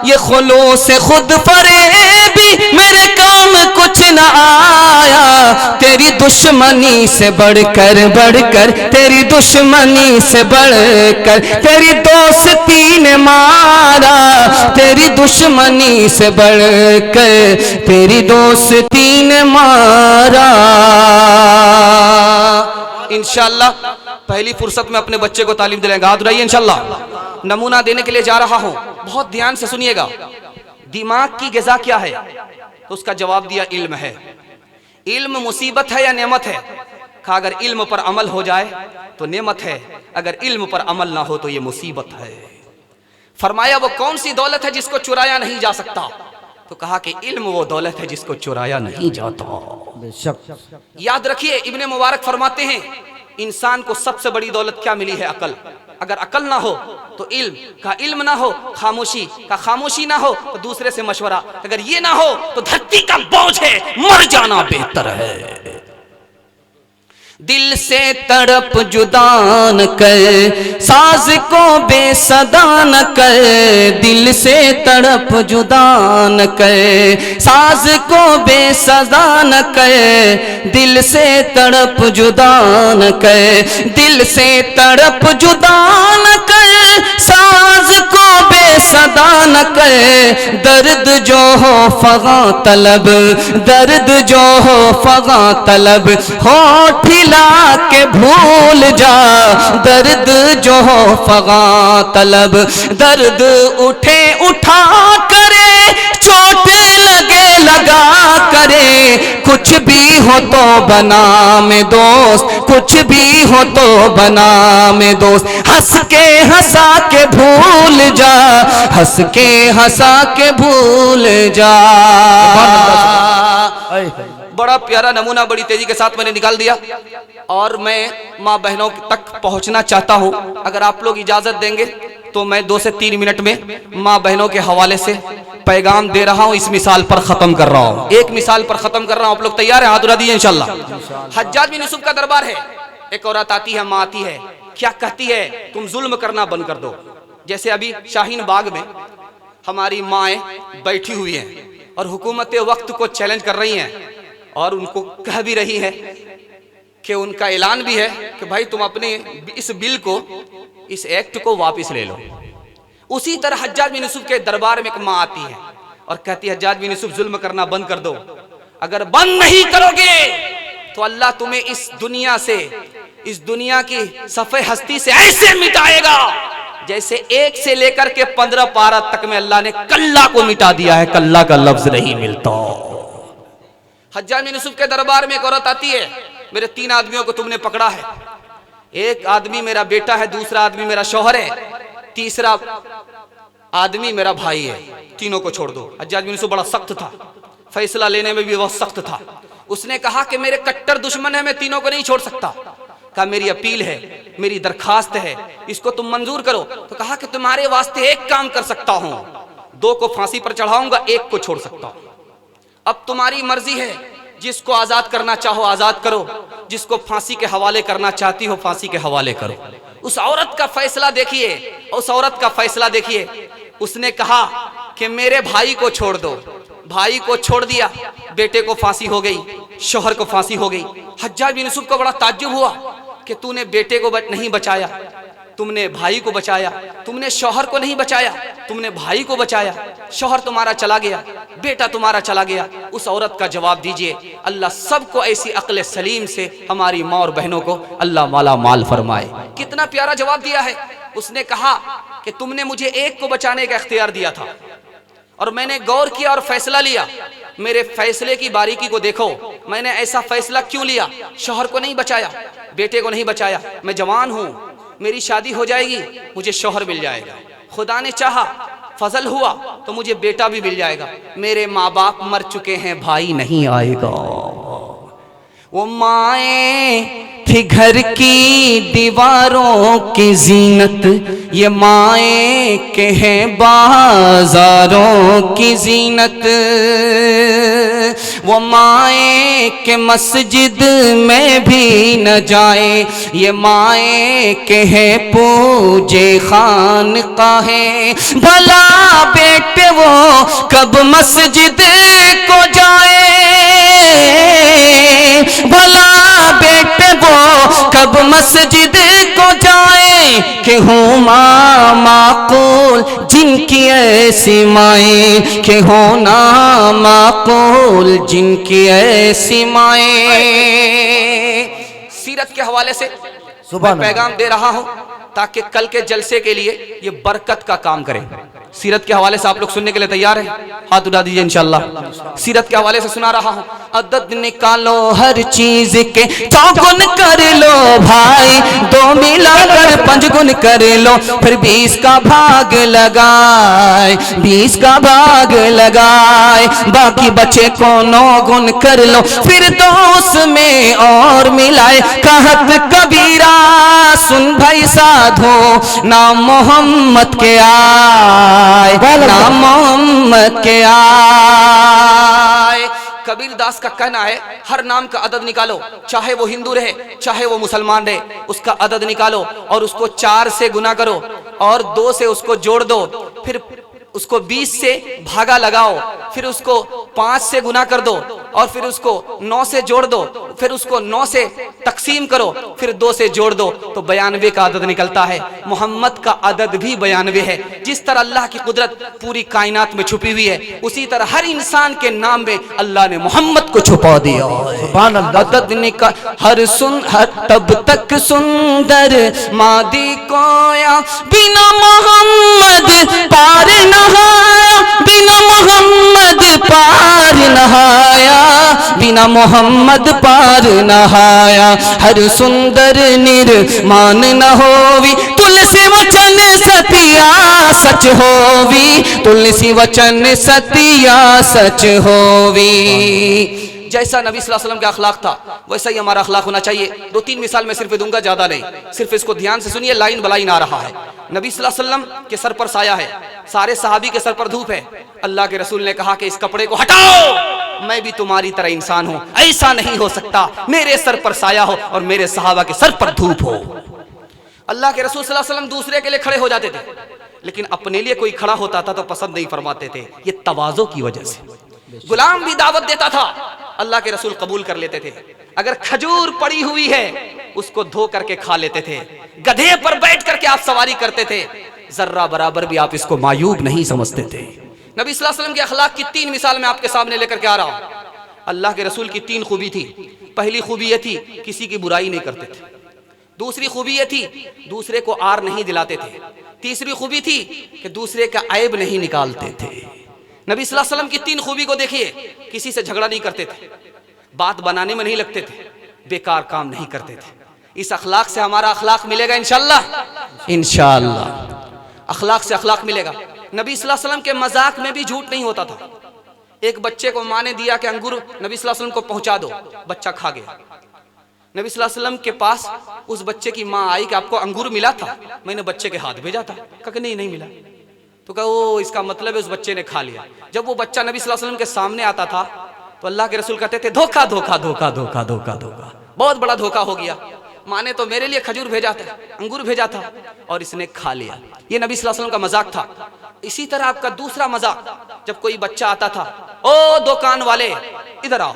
یہ خلوص خود فریبی میرے کام کچھ نہ آیا، تیری دشمنی سے بڑھ کر تیری دشمنی سے بڑھ کر تیری دوستی نے مارا، تیری دشمنی سے بڑھ کر تیری دوستی نے مارا۔ انشاءاللہ پہلی فرصت میں اپنے بچے کو تعلیم دلائیں گا، ہاتھ اٹھائیے انشاءاللہ۔ نمونہ دینے کے لیے جا رہا ہوں، بہت دھیان سے سنیے گا۔ دماغ کی غذا کیا ہے؟ تو اس کا جواب دیا علم ہے۔ علم مصیبت ہے یا نعمت ہے؟ کہا اگر علم پر عمل ہو جائے تو نعمت ہے، اگر علم پر عمل نہ ہو تو یہ مصیبت ہے۔ فرمایا وہ کون سی دولت ہے جس کو چرایا نہیں جا سکتا؟ تو کہا کہ علم وہ دولت ہے جس کو چرایا نہیں جاتا۔ یاد رکھیے ابن مبارک فرماتے ہیں انسان کو سب سے بڑی دولت کیا ملی ہے؟ عقل۔ اگر عقل نہ ہو تو علم، کہا علم نہ ہو خاموشی، کہا خاموشی نہ ہو تو دوسرے سے مشورہ، اگر یہ نہ ہو تو دھرتی کا بوجھ ہے، مر جانا بہتر ہے۔ دل سے تڑپ جدا نہ کر، ساز کو بے صدا نہ کر، دل سے تڑپ جدا نہ کر، ساز کو بے صدا نہ کر، دل سے تڑپ جدا نہ کر، دل سے تڑپ جدا نہ کر، ساز کو بے صدا نہ کر، درد جو ہو فغاں طلب، درد جو ہو فغاں طلب، ہوٹھ لا کے بھول جا، درد جو ہو فغاں طلب، درد اٹھے اٹھا کرے، چوٹ لگے لگا کرے، کچھ بھی ہو تو بنا میں دوست، کچھ بھی ہو تو بنا میں دوست، ہنس کے ہنسا کے بھول جا، ہنس کے ہنسا کے بھول جا۔ بڑا پیارا نمونہ بڑی تیزی کے ساتھ میں نے نکال دیا، اور میں ماں بہنوں تک پہنچنا چاہتا ہوں۔ اگر آپ لوگ اجازت دیں گے تو میں 2 سے 3 منٹ میں ماں بہنوں کے حوالے سے پیغام دے رہا ہوں، اس مثال پر ختم کر رہا ہوں، ایک مثال پر ختم کر رہا ہوں۔ آپ لوگ تیار ہیں؟ ہاتھ اٹھا دیجیے انشاءاللہ۔ حجاج بن یوسف کا دربار ہے، ایک عورت آتی ہے، ماں آتی ہے، کیا کہتی ہے؟ تم ظلم کرنا بند کر دو۔ جیسے ابھی شاہین باغ میں ہماری مائیں بیٹھی ہوئی ہیں اور حکومت وقت کو چیلنج کر رہی ہیں، اور ان کو کہہ بھی رہی ہے کہ ان کا اعلان بھی ہے کہ بھائی تم اپنے اس بل کو، اس ایکٹ کو واپس لے لو۔ اسی طرح حجاج بن یوسف کے دربار میں ایک ماں آتی ہے اور کہتی ہے حجاج بن یوسف ظلم کرنا بند کر دو، اگر بند نہیں کرو گے تو اللہ تمہیں اس دنیا سے، اس دنیا کی صفحہ ہستی سے ایسے مٹائے گا جیسے 1 سے لے کر کے 15 پارہ تک میں اللہ نے کلّا کو مٹا دیا ہے، کلّا کا لفظ نہیں ملتا۔ حجاج بن یوسف کے دربار میں ایک عورت آتی ہے، میرے 3 آدمیوں کو تم نے پکڑا ہے، ایک آدمی میرا بیٹا ہے، دوسرا آدمی میرا شوہر ہے، تیسرا آدمی میرا بھائی ہے، تینوں کو چھوڑ دو۔ حجاج بن یوسف بڑا سخت تھا، فیصلہ لینے میں بھی بہت سخت تھا۔ اس نے کہا کہ میرے کٹر دشمن ہیں، میں تینوں کو نہیں چھوڑ سکتا۔ کہا میری اپیل ہے، میری درخواست ہے، اس کو تم منظور کرو۔ تو کہا کہ تمہارے واسطے ایک کام کر سکتا ہوں، 2 کو پھانسی پر چڑھاؤں گا، 1 کو چھوڑ سکتا ہوں۔ اب تمہاری مرضی ہے، جس کو آزاد کرنا چاہو آزاد کرو، جس کو پھانسی کے حوالے کرنا چاہتی ہو پھانسی کے حوالے کرو۔ اس عورت کا فیصلہ دیکھیے، اس عورت کا فیصلہ دیکھیے۔ اس نے کہا کہ میرے بھائی کو چھوڑ دو، بھائی کو چھوڑ دیا، بیٹے کو پھانسی ہو گئی، شوہر کو پھانسی ہو گئی۔ حجاج بن یوسف کو بڑا تعجب ہوا کہ تو نے بیٹے کو نہیں بچایا، تم نے بھائی کو بچایا، تم نے شوہر کو نہیں بچایا، تم نے بھائی کو بچایا، شوہر تمہارا چلا گیا، بیٹا تمہارا چلا گیا۔ اس عورت کا جواب دیجئے۔ اللہ سب کو ایسی عقل سلیم سے ہماری ماں اور بہنوں کو اللہ مالا مال فرمائے۔ کتنا پیارا جواب دیا ہے۔ اس نے کہا کہ تم نے مجھے 1 کو بچانے کا اختیار دیا تھا اور میں نے غور کیا اور فیصلہ لیا، میرے فیصلے کی باریکی کو دیکھو، میں نے ایسا فیصلہ کیوں لیا؟ شوہر کو نہیں بچایا، بیٹے کو نہیں بچایا، میں جوان ہوں، میری شادی ہو جائے گی، مجھے شوہر مل جائے گا، خدا نے چاہا فضل ہوا تو مجھے بیٹا بھی مل جائے گا، میرے ماں باپ مر چکے ہیں، بھائی نہیں آئے گا۔ وہ مائیں تھی گھر کی دیواروں کی زینت، یہ مائیں کہ ہیں بازاروں کی زینت، وہ مائیں کہ مسجد میں بھی نہ جائیں، یہ مائیں کہ ہیں پوجے خانقاہیں، بھلا بیٹے وہ کب مسجد کو جائیں، بھلا بیٹے وہ کب مسجد کو جائیں، کہ ہوں ماں معقول جن کی ایسی مائیں، کہ ہوں نا معقول جن کی ایسی مائیں۔ سیرت کے حوالے سے میں پیغام دے رہا ہوں تاکہ کل کے جلسے کے لیے یہ برکت کا کام کرے۔ سیرت کے حوالے سے آپ لوگ سننے کے لیے تیار ہیں؟ ہاتھ اٹھا دیجئے انشاءاللہ۔ سیرت کے حوالے سے سنا رہا ہوں۔ عدد نکالو ہر چیز کے، 100 گن کر لو بھائی، 2 ملا کر 5 گن کر لو، پھر 20 کا بھاگ لگائے، 20 کا بھاگ لگائے، باقی بچے کو 9 گن کر لو، پھر 2 میں اور ملائے۔ کہت کبیرہ سن بھائی سادھو، نام محمد کے آئے، نام محمد کے آئے۔ کبیر داس کا کہنا ہے ہر نام کا عدد نکالو، چاہے وہ ہندو رہے چاہے وہ مسلمان رہے، اس کا عدد نکالو اور اس کو 4 سے گنا کرو اور 2 سے اس کو جوڑ دو، پھر اس کو 20 سے بھاگا لگاؤ، پھر اس کو 5 سے گنا کر دو اور پھر اس کو 9 سے جوڑ دو، پھر اس کو 9 سے تقسیم کرو، پھر 2 سے جوڑ دو تو 92 کا عدد نکلتا ہے۔ محمد کا عدد بھی 92 ہے۔ جس طرح اللہ کی قدرت پوری کائنات میں چھپی ہوئی ہے، اسی طرح ہر انسان کے نام میں اللہ نے محمد کو چھپا دیا۔ سبحان اللہ۔ عدد نکال ہر تب تک سندر مادی کویا، بنا محمد پار نہایا، بنا محمد پار نہایا، بنا محمد پار نہایا، ہر سندر نرمان نہ ہووی، تلسی وچن ستیا سچ ہووی، تلسی وچن ستیا سچ ہووی۔ جیسا نبی صلی اللہ علیہ وسلم کا اخلاق تھا ویسا ہی ہمارا اخلاق ہونا چاہیے۔ 2-3 مثال میں صرف دوں گا، زیادہ نہیں، صرف اس کو دھیان سے سنیے، لائن بلائن آ رہا ہے۔ نبی صلی اللہ علیہ وسلم کے سر پر سایہ ہے، سارے صحابی کے سر پر دھوپ ہے۔ اللہ کے رسول نے کہا کہ اس کپڑے کو ہٹاؤ، میں بھی تمہاری طرح انسان ہوں، ایسا نہیں ہو سکتا میرے سر پر سایہ ہو اور میرے صحابہ کے سر پر دھوپ ہو۔ اللہ کے رسول صلی اللہ علیہ وسلم دوسرے کے لیے کھڑے ہو جاتے تھے، لیکن اپنے لیے کوئی کھڑا ہوتا تھا تو پسند نہیں فرماتے تھے، یہ تواضع کی وجہ سے۔ غلام بھی دعوت دیتا تھا، اللہ کے رسول قبول کر لیتے تھے۔ اگر کھجور پڑی ہوئی ہے اس کو دھو کر کے کھا لیتے تھے، گدھے پر بیٹھ کر کے آپ سواری کرتے تھے، ذرہ برابر بھی آپ اس کو معیوب نہیں سمجھتے تھے۔ نبی صلی اللہ علیہ وسلم کے اخلاق کی 3 مثال میں آپ کے سامنے لے کر کے آ رہا ہوں۔ اللہ کے رسول کی 3 خوبی تھی۔ پہلی خوبی یہ تھی کسی کی برائی نہیں کرتے تھے، دوسری خوبی یہ تھی دوسرے کو آر نہیں دلاتے تھے، تیسری خوبی تھی کہ دوسرے کا عیب نہیں نکالتے تھے۔ نبی صلی اللہ علیہ وسلم کی 3 خوبی کو دیکھیے، کسی سے جھگڑا نہیں کرتے تھے، بات بنانے میں نہیں لگتے تھے، بیکار کام نہیں کرتے تھے۔ اس اخلاق سے ہمارا اخلاق ملے گا انشاءاللہ، انشاءاللہ اخلاق سے اخلاق ملے گا۔ نبی صلی اللہ علیہ وسلم کے مذاق میں بھی جھوٹ نہیں ہوتا تھا۔ ایک بچے کو ماں نے دیا کہ انگور نبی صلی اللہ علیہ وسلم کو پہنچا دو، بچہ کھا گیا۔ نبی صلی اللہ علیہ وسلم کے پاس اس بچے کی ماں آئی کہ آپ کو انگور ملا تھا؟ میں نے بچے کے ہاتھ بھیجا تھا۔ کہا کہ نہیں ملا۔ تو کہا وہ اس کا مطلب ہے اس بچے نے کھا لیا۔ جب وہ بچہ نبی صلی اللہ علیہ وسلم کے سامنے آتا تھا تو اللہ کے رسول کہتے تھے دھوکا دھوکا دھوکا دھوکا دھوکا دھوکا، بہت بڑا دھوکا ہو گیا، ماں نے تو میرے لیے کھجور بھیجا تھا، انگور بھیجا تھا اور اس نے کھا لیا۔ یہ نبی صلی اللہ علیہ وسلم کا مذاق تھا۔ اسی طرح آپ کا دوسرا مذاق، جب کوئی بچہ آتا تھا، او دکان والے ادھر آؤ،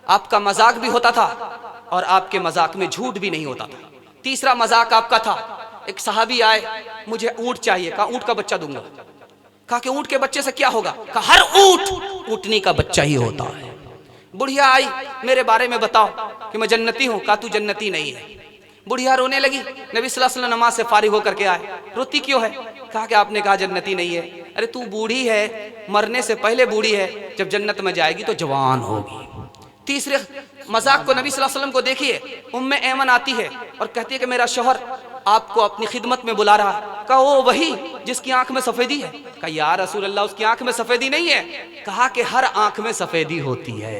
آپ کا مذاق بھی ہوتا تھا اور آپ کے مذاق میں جھوٹ بھی نہیں ہوتا تھا۔ تیسرا مذاق آپ کا تھا، ایک صحابی آئے، مجھے اونٹ چاہیے، کہا اونٹ کا بچہ دوں گا۔ کہا کہ اونٹ کے بچے سے کیا ہوگا؟ کہا ہر اونٹ اونٹنی کا بچہ ہی ہوتا ہے۔ بڑھیا آئی، میرے بارے میں بتاؤ کہ میں جنتی ہوں۔ کہا تو جنتی نہیں ہے۔ بڑھیا رونے لگی۔ نبی صلی اللہ علیہ وسلم نماز سے فارغ ہو کر کے آئے، روتی کیوں ہے؟ کہا کہ آپ نے کہا جنتی نہیں ہے۔ ارے تو بوڑھی ہے، مرنے سے پہلے بوڑھی ہے، جب جنت میں جائے گی تو جوان ہوگی۔ تیسرے مذاق کو نبی صلی اللہ علیہ وسلم کو دیکھیے، ام ایمن آتی ہے اور کہتی ہے کہ میرا شوہر آپ کو اپنی خدمت میں بلا رہا ہے۔ کہا وہ وہی جس کی آنکھ میں سفیدی ہے؟ کہا یا رسول اللہ اس کی آنکھ میں سفیدی نہیں ہے۔ کہا کہ ہر آنکھ میں سفیدی ہوتی ہے۔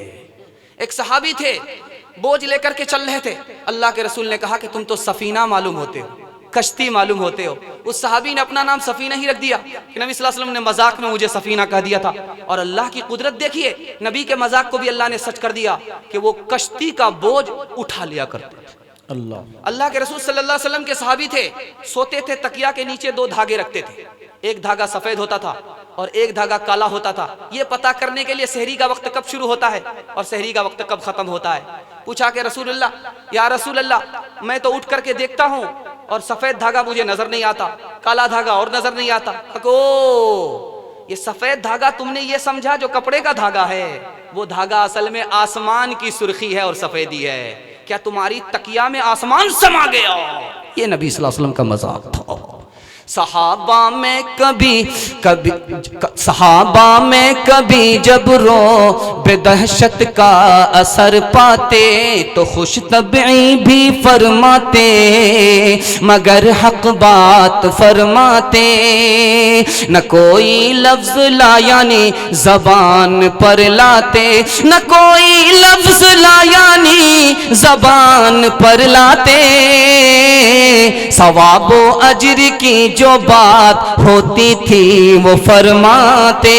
ایک صحابی تھے، بوجھ لے کر کے چل رہے تھے، اللہ کے رسول نے کہا کہ تم تو سفینہ معلوم ہوتے ہو، کشتی معلوم ہوتے ہو۔ اس صحابی نے اپنا نام سفینہ ہی رکھ دیا کہ نبی صلی اللہ علیہ وسلم نے مذاق میں مجھے سفینہ کہہ دیا تھا، اور اللہ کی قدرت دیکھیے، نبی کے مذاق کو بھی اللہ نے سچ کر دیا کہ وہ کشتی کا بوجھ اٹھا لیا کرتے تھے۔ اللہ کے رسول صلی اللہ علیہ وسلم کے صحابی تھے، سوتے تھے تکیا کے نیچے 2 دھاگے رکھتے تھے، ایک دھاگا سفید ہوتا تھا اور ایک دھاگا کالا ہوتا تھا، یہ پتہ کرنے کے لیے سحری کا وقت کب شروع ہوتا ہے اور سحری کا وقت کب ختم ہوتا ہے۔ پوچھا کہ رسول اللہ، یا رسول اللہ میں تو اٹھ کر کے دیکھتا ہوں اور سفید دھاگا مجھے نظر نہیں آتا، کالا دھاگا اور نظر نہیں آتا۔ یہ سفید دھاگا تم نے یہ سمجھا جو کپڑے کا دھاگا ہے، وہ دھاگا اصل میں آسمان کی سرخی ہے اور سفیدی ہے۔ کیا تمہاری تکیا میں آسمان سما گیا؟ یہ نبی صلی اللہ علیہ وسلم کا مذاق تھا۔ صحابہ میں کبھی جب رو بے دہشت کا اثر پاتے تو خوش طبعی بھی فرماتے مگر حق بات فرماتے، نہ کوئی لفظ لا یعنی زبان پر لاتے، نہ کوئی لفظ لا یعنی زبان پر لاتے، ثواب و اجر کی جو بات ہوتی تھی وہ فرماتے۔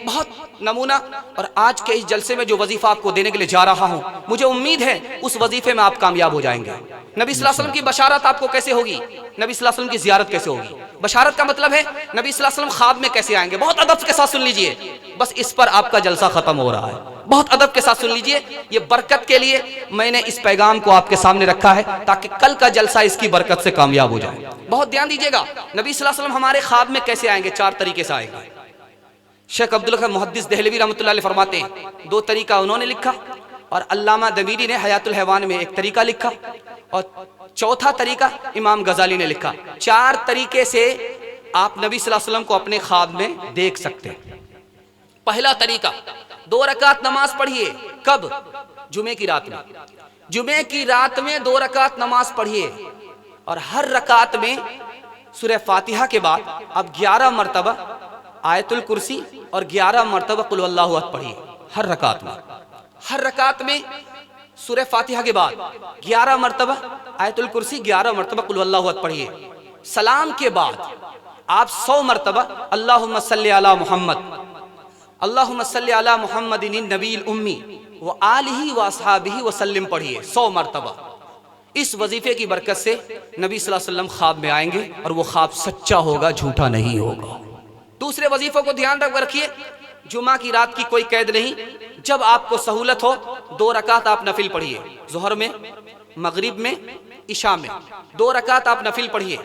بہت نمونہ، اور آج کے اس جلسے میں جو وظیفہ آپ کو دینے کے لیے جا رہا ہوں، مجھے امید ہے اس وظیفے میں آپ کامیاب ہو جائیں گے۔ نبی صلی اللہ علیہ وسلم کی بشارت آپ کو کیسے ہوگی؟ نبی صلی اللہ علیہ وسلم کی زیارت کیسے ہوگی؟ بشارت کا مطلب ہے نبی صلی اللہ علیہ وسلم خواب میں کیسے آئیں گے۔ بہت ادب کے ساتھ سن لیجئے، بس اس پر آپ کا جلسہ ختم ہو رہا ہے۔ بہت ادب کے ساتھ سن لیجئے، یہ برکت کے لیے میں نے اس پیغام کو آپ کے سامنے رکھا ہے تاکہ کل کا جلسہ اس کی برکت سے کامیاب ہو جائے۔ بہت دھیان دیجئے گا، نبی صلی اللہ علیہ وسلم ہمارے خواب میں کیسے آئیں گے؟ 4 طریقے سے آئیں گے۔ شیخ عبدالغفار محدث دہلوی رحمۃ اللہ علیہ فرماتے ہیں 2 طریقہ انہوں نے لکھا، اور علامہ دمیری نے حیات الحیوان میں 1 طریقہ لکھا، اور 4تھا طریقہ امام غزالی نے لکھا۔ 4 طریقے سے آپ نبی صلی اللہ علیہ وسلم کو اپنے خواب میں دیکھ سکتے ہیں۔ پہلا طریقہ، 2 رکعت نماز پڑھیے۔ کب؟ جمعے کی رات میں۔ جمعے کی رات میں 2 رکعت نماز پڑھیے، اور ہر رکعت میں سورہ فاتحہ کے بعد آپ 11 مرتبہ آیت الکرسی اور 11 مرتبہ قل واللہ احد پڑھیے۔ ہر رکعت میں، ہر رکعت میں سورہ فاتحہ کے بعد 11 مرتبہ آیت الکرسی، 11 مرتبہ قل واللہ احد پڑھیے۔ سلام کے بعد آپ 100 مرتبہ اللہم صلی علی محمد، اللہم صلی علی محمد النبی الامی وآلہ واصحابہ وسلم پڑھیے 100 مرتبہ۔ اس وظیفے کی برکت سے نبی صلی اللہ علیہ وسلم خواب میں آئیں گے، اور وہ خواب سچا ہوگا، جھوٹا نہیں ہوگا۔ دوسرے وظیفوں کو دھیان رکھیے، جمعہ کی رات کی کوئی قید نہیں، جب آپ کو سہولت ہو 2 رکعت آپ نفل پڑھیے، ظہر میں، مغرب میں، عشاء میں 2 رکعت آپ نفل پڑھیے،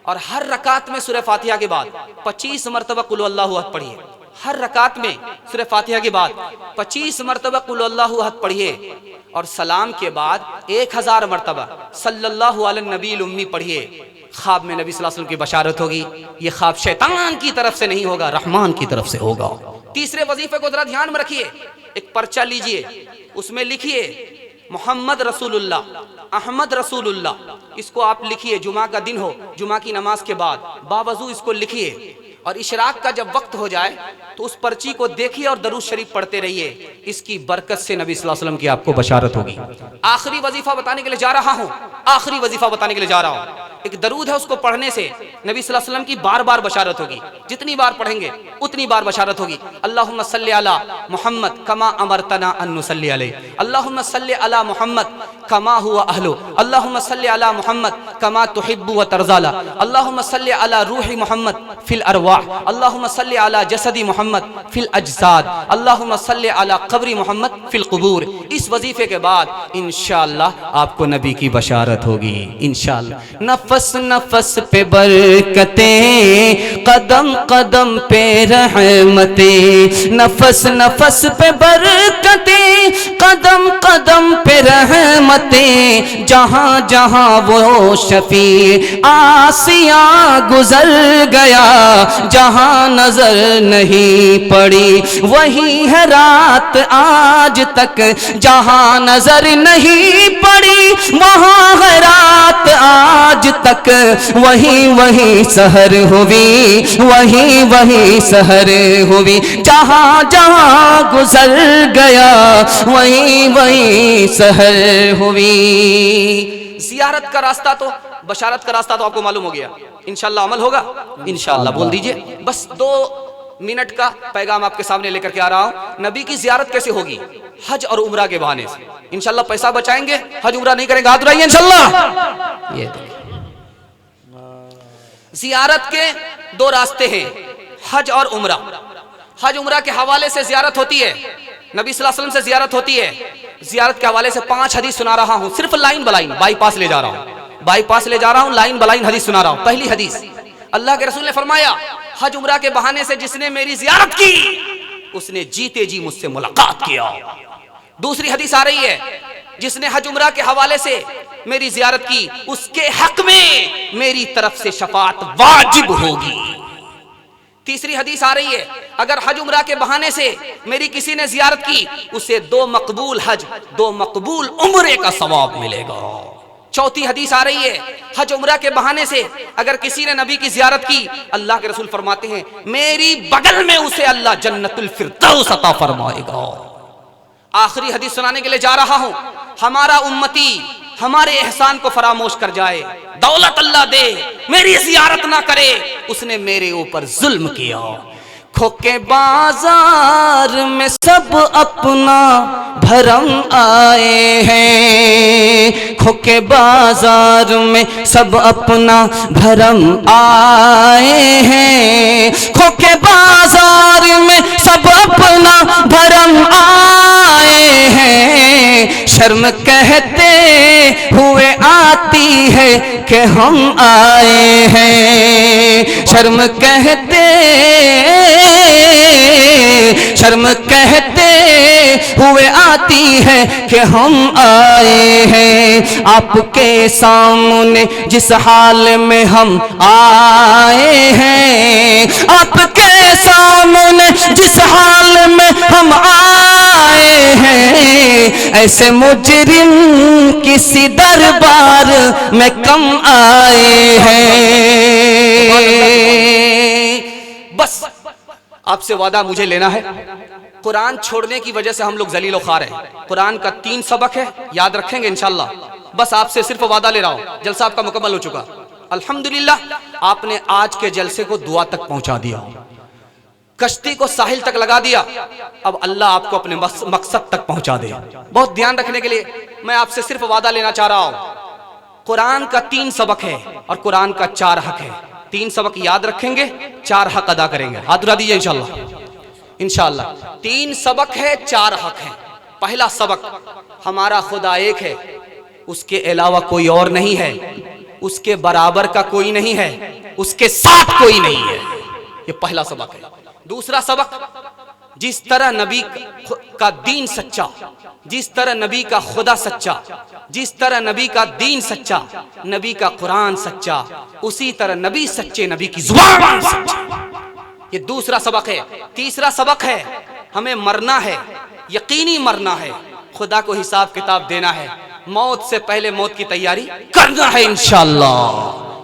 اور ہر رکعت میں سورہ فاتحہ کے بعد 25 مرتبہ قل اللہ احد پڑھیے۔ ہر رکعت میں سورہ فاتحہ کے بعد 25 مرتبہ قل اللہ احد پڑھیے، اور سلام کے بعد 1000 مرتبہ صلی اللہ علی النبی الامی پڑھیے۔ خواب میں نبی صلی اللہ علیہ وسلم کی بشارت ہوگی، یہ خواب شیطان کی طرف سے نہیں ہوگا، رحمان کی طرف سے ہوگا۔ تیسرے وظیفے کو ذرا دھیان میں رکھیے، ایک پرچہ لیجئے، اس میں لکھیے محمد رسول اللہ، احمد رسول اللہ، اس کو آپ لکھیے، جمعہ کا دن ہو، جمعہ کی نماز کے بعد باوضو اس کو لکھیے، اور اشراق کا جب وقت ہو جائے تو اس پرچی کو دیکھیے اور درود شریف پڑھتے رہیے، اس کی برکت سے نبی صلی اللہ علیہ وسلم کی آپ کو بشارت ہوگی۔ آخری وظیفہ بتانے کے لیے جا رہا ہوں، آخری وظیفہ بتانے کے لیے جا رہا ہوں، ایک درود ہے، اس کو پڑھنے سے نبی صلی اللہ علیہ وسلم کی بار بار بشارت ہوگی، جتنی بار پڑھیں گے اتنی بار بشارت ہوگی۔ اللہم صلی علی محمد کما امرتنا ان نصلی علیہ، اللہم صلی علی محمد کما ہوا اہلو، اللہم صلی علی محمد کما تحب و ترضى، اللہم صلی علی روح محمد فی الارواح، اللہم صلی علی جسد محمد فی الاجساد، اللہم صلی علی قبر محمد فی القبور۔ اس وظیفے کے بعد انشاءاللہ آپ کو نبی کی بشارت ہوگی انشاءاللہ۔ نفس نفس پہ برکتیں، قدم قدم پہ رحمتیں، نفس نفس پہ برکتیں، قدم قدم پہ رحمتیں، جہاں جہاں وہ شفیع آسیہ گزر گیا، جہاں نظر نہیں پڑی وہی ہے رات آج تک، جہاں نظر نہیں پڑی وہاں ہے رات آج تک، وہی سحر ہوئی، وہی سحر ہوئی، جہاں جہاں گزر گیا وہی سحر ہوئی۔ زیارت کا راستہ تو، بشارت کا راستہ تو آپ کو معلوم ہو گیا، انشاءاللہ عمل ہوگا انشاءاللہ، بول دیجئے۔ بس 2 منٹ کا پیغام آپ کے سامنے لے کر کے آ رہا ہوں۔ نبی کی زیارت کیسے ہوگی؟ حج اور عمرہ کے بہانے سے۔ انشاءاللہ پیسہ بچائیں گے، حج عمرہ نہیں کریں گے، ہاتھ اٹھائیے انشاءاللہ۔ یہ دیکھیں، زیارت کے 2 راستے ہیں، حج اور عمرہ۔ حج عمرہ کے حوالے سے زیارت ہوتی ہے، نبی صلی اللہ علیہ وسلم سے زیارت ہوتی ہے۔ زیارت کے حوالے سے 5 حدیث سنا رہا ہوں، صرف لائن بلائن، بائی پاس لے جا رہا ہوں، لائن بلائن حدیث سنا رہا ہوں۔ پہلی حدیث، اللہ کے رسول نے فرمایا، حج عمرہ کے بہانے سے جس نے میری زیارت کی اس نے جیتے جی مجھ سے ملاقات کیا۔ دوسری حدیث آ رہی ہے، جس نے حج عمرہ کے حوالے سے میری زیارت کی اس کے حق میں میری طرف سے شفاعت واجب ہوگی۔ تیسری حدیث آ رہی ہے، اگر حج عمرہ کے بہانے سے میری کسی نے زیارت کی اسے 2 مقبول حج 2 مقبول عمرے کا ثواب ملے گا۔ چوتھی حدیث آ رہی ہے، حج عمرہ کے بہانے سے اگر کسی نے نبی کی زیارت کی، اللہ کے رسول فرماتے ہیں میری بغل میں اسے اللہ جنت الفردوس عطا فرمائے گا۔ آخری حدیث سنانے کے لیے جا رہا ہوں، ہمارا امتی ہمارے احسان کو فراموش کر جائے، دولت اللہ دے، میری زیارت نہ کرے، اس نے میرے اوپر ظلم کیا۔ کھوکے بازار میں سب اپنا بھرم آئے ہیں، کھوکے بازار میں سب اپنا بھرم آئے ہیں، کھوکے بازار میں سب اپنا بھرم آئے ہیں، شرم کہتے ہوئے آتی ہے کہ ہم آئے ہیں، شرم کہتے ہوئے آتی ہے کہ ہم آئے ہیں، آپ کے سامنے جس حال میں ہم آئے ہیں، آپ کے سامنے جس حال میں ہم آئے ہیں، ایسے مجرم کسی دربار میں کم آئے ہیں۔ بس آپ سے وعدہ مجھے لینا ہے، قرآن چھوڑنے کی وجہ سے ہم لوگ ذلیل و خوار ہیں۔ قرآن کا 3 سبق ہے، یاد رکھیں گے انشاءاللہ۔ بس آپ سے صرف وعدہ لے رہا ہوں، جلسہ آپ کا مکمل ہو چکا الحمدللہ۔ آپ نے آج کے جلسے کو دعا تک پہنچا دیا، کشتی کو ساحل تک لگا دیا، اب اللہ آپ کو اپنے مقصد تک پہنچا دے۔ بہت دھیان رکھنے کے لیے میں آپ سے صرف وعدہ لینا چاہ رہا ہوں، قرآن کا 3 سبق ہے اور قرآن کا 4 حق ہے۔ 3 سبق یاد رکھیں گے، 4 حق ادا کریں گے، ہاتھ اٹھا دیجیے انشاءاللہ۔ انشاءاللہ 3 سبق ہے، 4 حق ہیں۔ پہلا سبق، ہمارا خدا ایک ہے، اس کے علاوہ کوئی اور نہیں ہے، اس کے برابر کا کوئی نہیں ہے، اس کے ساتھ کوئی نہیں ہے۔ یہ پہلا سبق ہے۔ دوسرا سبق، جس طرح نبی کا دین سچا، جس طرح نبی کا خدا سچا، جس طرح نبی کا دین سچا، نبی کا قرآن سچا، اسی طرح نبی سچے، نبی کی زبان سچا۔ یہ دوسرا سبق ہے۔ تیسرا سبق ہے، ہمیں مرنا ہے، یقینی مرنا ہے، خدا کو حساب کتاب دینا ہے، موت سے پہلے موت کی تیاری کرنا ہے انشاءاللہ۔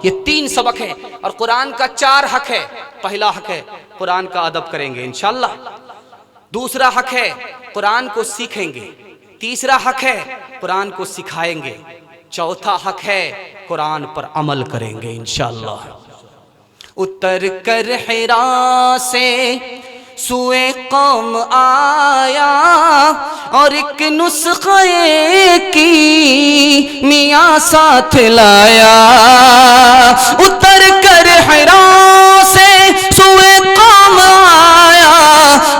یہ 3 سبق ہیں، اور قرآن کا 4 حق ہے۔ پہلا حق ہے قرآن کا ادب کریں گے انشاءاللہ، دوسرا حق ہے قرآن کو سیکھیں گے، تیسرا حق ہے قرآن کو سکھائیں گے، چوتھا حق ہے قرآن پر عمل کریں گے انشاءاللہ۔ اتر کر حرا سے سوئے قوم آیا، اور ایک نسخے کی میاں ساتھ لایا۔ اتر کر حرا سے سوئے قوم آیا،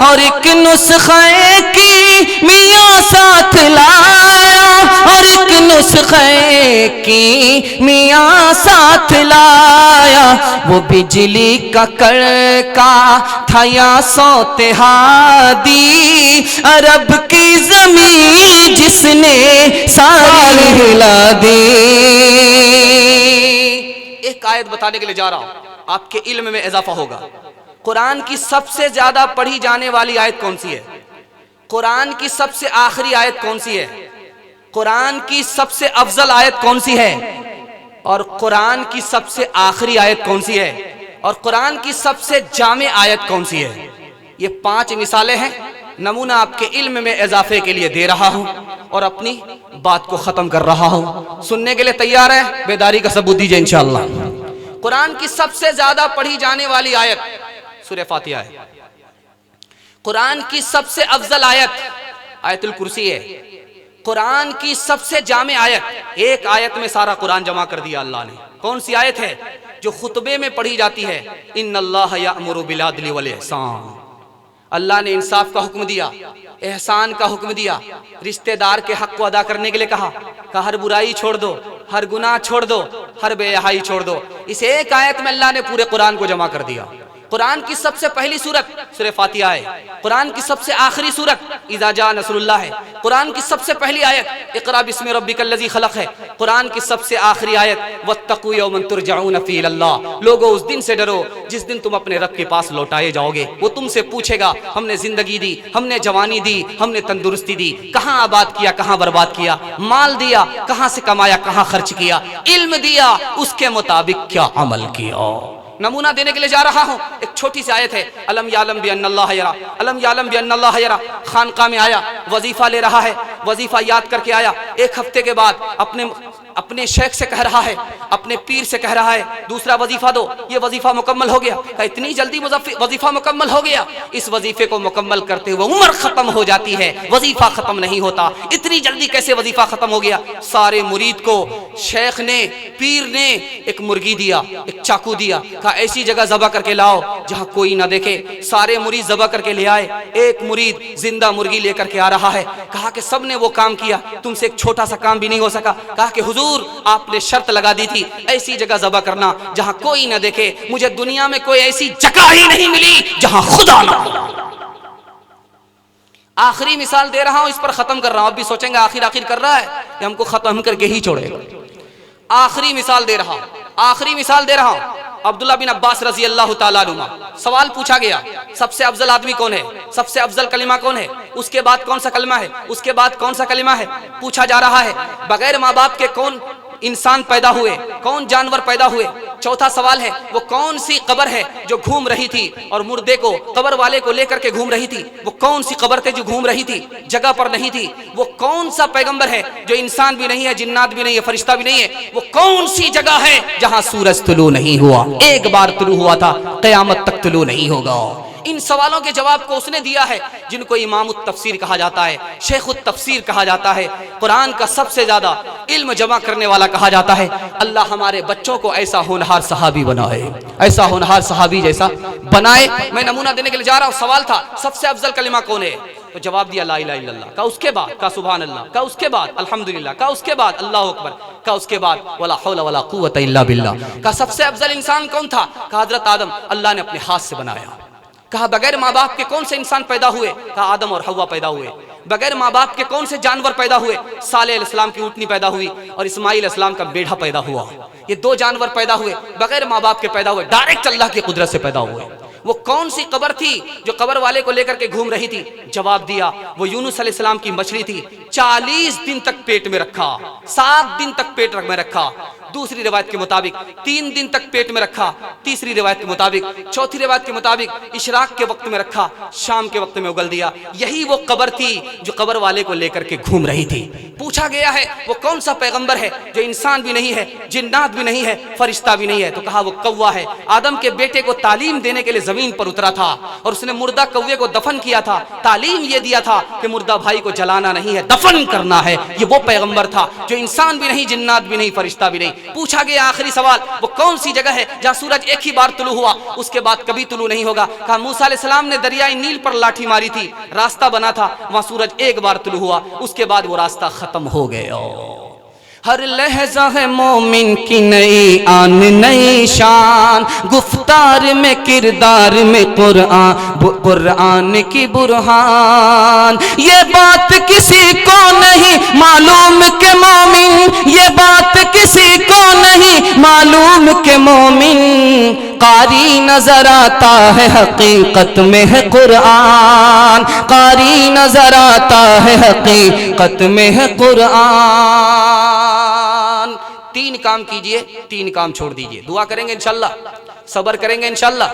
اور ایک نسخے کی میاں ساتھ لایا، اور ایک نسخے کی میاں ساتھ لایا۔ وہ بجلی کا کڑکا تھا یا صوت ہادی، عرب کی زمین جس نے ساری ہلا دی۔ ایک آیت بتانے کے لیے جا رہا ہوں، آپ کے علم میں اضافہ ہوگا۔ قرآن کی سب سے زیادہ پڑھی جانے والی آیت کون سی ہے؟ قرآن کی سب سے آخری آیت کون سی ہے؟ قرآن کی سب سے افضل آیت کون سی ہے؟ اور قرآن کی سب سے آخری آیت کون سی ہے؟ اور قرآن کی سب سے جامع آیت کون سی ہے؟ یہ 5 مثالیں ہیں، نمونہ آپ کے علم میں اضافے کے لیے دے رہا ہوں، اور اپنی بات کو ختم کر رہا ہوں۔ سننے کے لیے تیار ہے؟ بیداری کا ثبوت دیجئے انشاءاللہ۔ قرآن کی سب سے زیادہ پڑھی جانے والی آیت سورہ فاتحہ ہے۔ قرآن کی سب سے افضل آیت آیت الکرسی ہے۔ قرآن کی سب سے جامع آیت، ایک آیت میں سارا قرآن جمع کر دیا اللہ نے۔ کون سی آیت ہے؟ جو خطبے میں پڑھی جاتی ہے، ان اللہ یأمر بالعدل والاحسان۔ اللہ نے انصاف کا حکم دیا، احسان کا حکم دیا، رشتہ دار کے حق کو ادا کرنے کے لیے کہا ہر برائی چھوڑ دو، ہر گناہ چھوڑ دو، ہر بے حیائی چھوڑ دو۔ اس ایک آیت میں اللہ نے پورے قرآن کو جمع کر دیا۔ قرآن کی سب سے پہلی سورت سورہ فاتحہ ہے۔ قرآن کی سب سے آخری سورت اذا جاء نصر اللہ ہے۔ قرآن کی سب سے پہلی آیت اقرأ بسم ربک الذی خلق ہے۔ قرآن کی سب سے آخری آیت واتقوا یوما ترجعون فیہ الی اللہ۔ لوگو اس دن سے ڈرو جس دن تم اپنے رب کے پاس لوٹائے جاؤ گے، وہ تم سے پوچھے گا ہم نے زندگی دی، ہم نے جوانی دی، ہم نے تندرستی دی، کہاں آباد کیا، کہاں برباد کیا، مال دیا کہاں سے کمایا، کہاں خرچ کیا، علم دیا اس کے مطابق کیا عمل کیا۔ نمونہ دینے کے لیے جا رہا ہوں، ایک چھوٹی سی آیت ہے الم یعلم بان اللہ یرا، الم یعلم بان اللہ یرا۔ خانقاہ میں آیا، وظیفہ لے رہا ہے، وظیفہ یاد کر کے آیا، ایک ہفتے کے بعد اپنے شیخ سے کہہ رہا ہے، اپنے پیر سے کہہ رہا ہے دوسرا وظیفہ دو۔ یہ وظیفہ مکمل ہو گیا، کہا اتنی جلدی وظیفہ مکمل ہو گیا؟ اس وظیفے کو مکمل کرتے ہوئے عمر ختم ہو جاتی ہے، وظیفہ ختم نہیں ہوتا، اتنی جلدی کیسے وظیفہ ختم ہو گیا؟ سارے مرید کو شیخ نے، پیر نے ایک مرغی دیا، ایک چاقو دیا، کہا ایسی جگہ ذبح کر کے لاؤ جہاں کوئی نہ دیکھے۔ سارے مرید ذبح کر کے لے آئے، ایک مرید زندہ مرغی لے کر کے آ رہا ہے، کہا کہ سب نے وہ کام کیا، تم سے ایک چھوٹا سا کام بھی نہیں ہو سکا۔ کہا کہ حضور آپ نے شرط لگا دی تھی ایسی جگہ ذبح کرنا جہاں کوئی نہ دیکھے، مجھے دنیا میں کوئی ایسی جگہ ہی نہیں ملی جہاں خدا نہ ہو۔ آخری مثال دے رہا ہوں، اس پر ختم کر رہا ہوں۔ اب بھی سوچیں گے آخر کر رہا ہے کہ ہم کو ختم کر کے ہی چھوڑے گا۔ آخری مثال دے رہا ہوں، عبداللہ بن عباس رضی اللہ تعالیٰ عنہ۔ سوال پوچھا گیا سب سے افضل آدمی کون ہے، سب سے افضل کلمہ کون ہے، اس کے بعد کون سا کلمہ ہے، اس کے بعد کون سا کلمہ ہے، پوچھا جا رہا ہے بغیر ماں باپ کے کون انسان پیدا ہوئے، کون جانور پیدا ہوئے۔ چوتھا سوال ہے وہ کون سی قبر ہے جو گھوم رہی تھی اور مردے کو قبر والے کو لے کر کے گھوم رہی تھی، وہ کون سی قبر تھی جو گھوم رہی تھی جگہ پر نہیں تھی، وہ کون سا پیغمبر ہے جو انسان بھی نہیں ہے، جنات بھی نہیں ہے، فرشتہ بھی نہیں ہے، وہ کون سی جگہ ہے جہاں سورج طلوع نہیں ہوا، ایک بار طلوع ہوا تھا قیامت تک طلوع نہیں ہوگا۔ ان سوالوں کے جواب کو اس نے دیا ہے جن کو امام التفسیر کہا جاتا ہے، شیخ التفسیر کہا جاتا ہے، قرآن کا سب سے زیادہ علم جمع کرنے والا کہا جاتا ہے۔ اللہ ہمارے بچوں کو ایسا ہونہار صحابی بنائے، ایسا ہونہار صحابی جیسا بنائے۔ میں نمونہ دینے کے لیے جا رہا ہوں، سوال تھا سب سے افضل کلمہ کون ہے، تو جواب دیا لا الہ الا اللہ، کہا اس کے بعد، کہا سبحان اللہ، کہا اس کے بعد الحمدللہ، کہا اس کے بعد اللہ اکبر، کہا اس کے بعد ولا حول ولا قوت الا باللہ، کہا سب سے افضل انسان کون تھا؟ کہا حضرت آدم، اللہ نے اپنے ہاتھ سے بنایا۔ کہا بغیر ماں باپ کے کون سے انسان پیدا ہوئے؟ کہا آدم اور حوا پیدا ہوئے۔ بغیر ماں باپ کے کون سے جانور پیدا ہوئے؟ صالح علیہ السلام کی اونٹنی پیدا ہوئی اور اسماعیل علیہ السلام کا بیڑا پیدا ہوا۔ یہ دو جانور پیدا ہوئے، بغیر ماں باپ کے پیدا ہوئے، ڈائریکٹ اللہ کی قدرت سے پیدا ہوئے۔ وہ کون سی قبر تھی جو قبر والے کو لے کر کے گھوم رہی تھی؟ جواب دیا وہ یونس علیہ السلام کی مچھلی تھی، 40 دن تک پیٹ میں رکھا، 7 دن تک پیٹ میں رکھا، دوسری روایت کے مطابق 3 دن تک پیٹ میں رکھا، تیسری روایت کے مطابق، چوتھی روایت کے مطابق اشراق کے وقت میں رکھا، شام کے وقت میں اگل دیا۔ یہی وہ قبر تھی جو قبر والے کو لے کر کے گھوم رہی تھی۔ پوچھا گیا ہے وہ کون سا پیغمبر ہے جو انسان بھی نہیں ہے، جنات بھی نہیں ہے، فرشتہ بھی نہیں ہے؟ تو کہا وہ کوا ہے۔ آدم کے بیٹے کو تعلیم دینے کے لیے زمین پر اترا تھا اور اس نے مردہ کوے کو دفن کیا تھا، تعلیم یہ دیا تھا کہ مردہ بھائی کو جلانا نہیں ہے، دفن کرنا ہے۔ یہ وہ پیغمبر تھا جو انسان بھی نہیں، جنات بھی نہیں، فرشتہ بھی نہیں۔ پوچھا گیا آخری سوال وہ کون سی جگہ ہے جہاں سورج ایک ہی بار طلوع ہوا، اس کے بعد کبھی طلوع نہیں ہوگا؟ کہا موسیٰ علیہ السلام نے دریائے نیل پر لاٹھی ماری تھی، راستہ بنا تھا، وہاں سورج ایک بار طلوع ہوا، اس کے بعد وہ راستہ ختم ہو گیا۔ ہر لحظہ ہے مومن کی نئی آن نئی شان، گفتار میں کردار میں قرآن کی برہان۔ یہ بات کسی کو نہیں معلوم کہ مومن، یہ بات کسی کو نہیں معلوم کہ مومن قاری نظر آتا ہے حقیقت میں ہے قرآن، قاری نظر آتا ہے حقیقت میں ہے قرآن۔ 3 کام کیجئے، 3 کام چھوڑ دیجئے۔ دعا کریں گے انشاءاللہ، صبر کریں گے انشاءاللہ،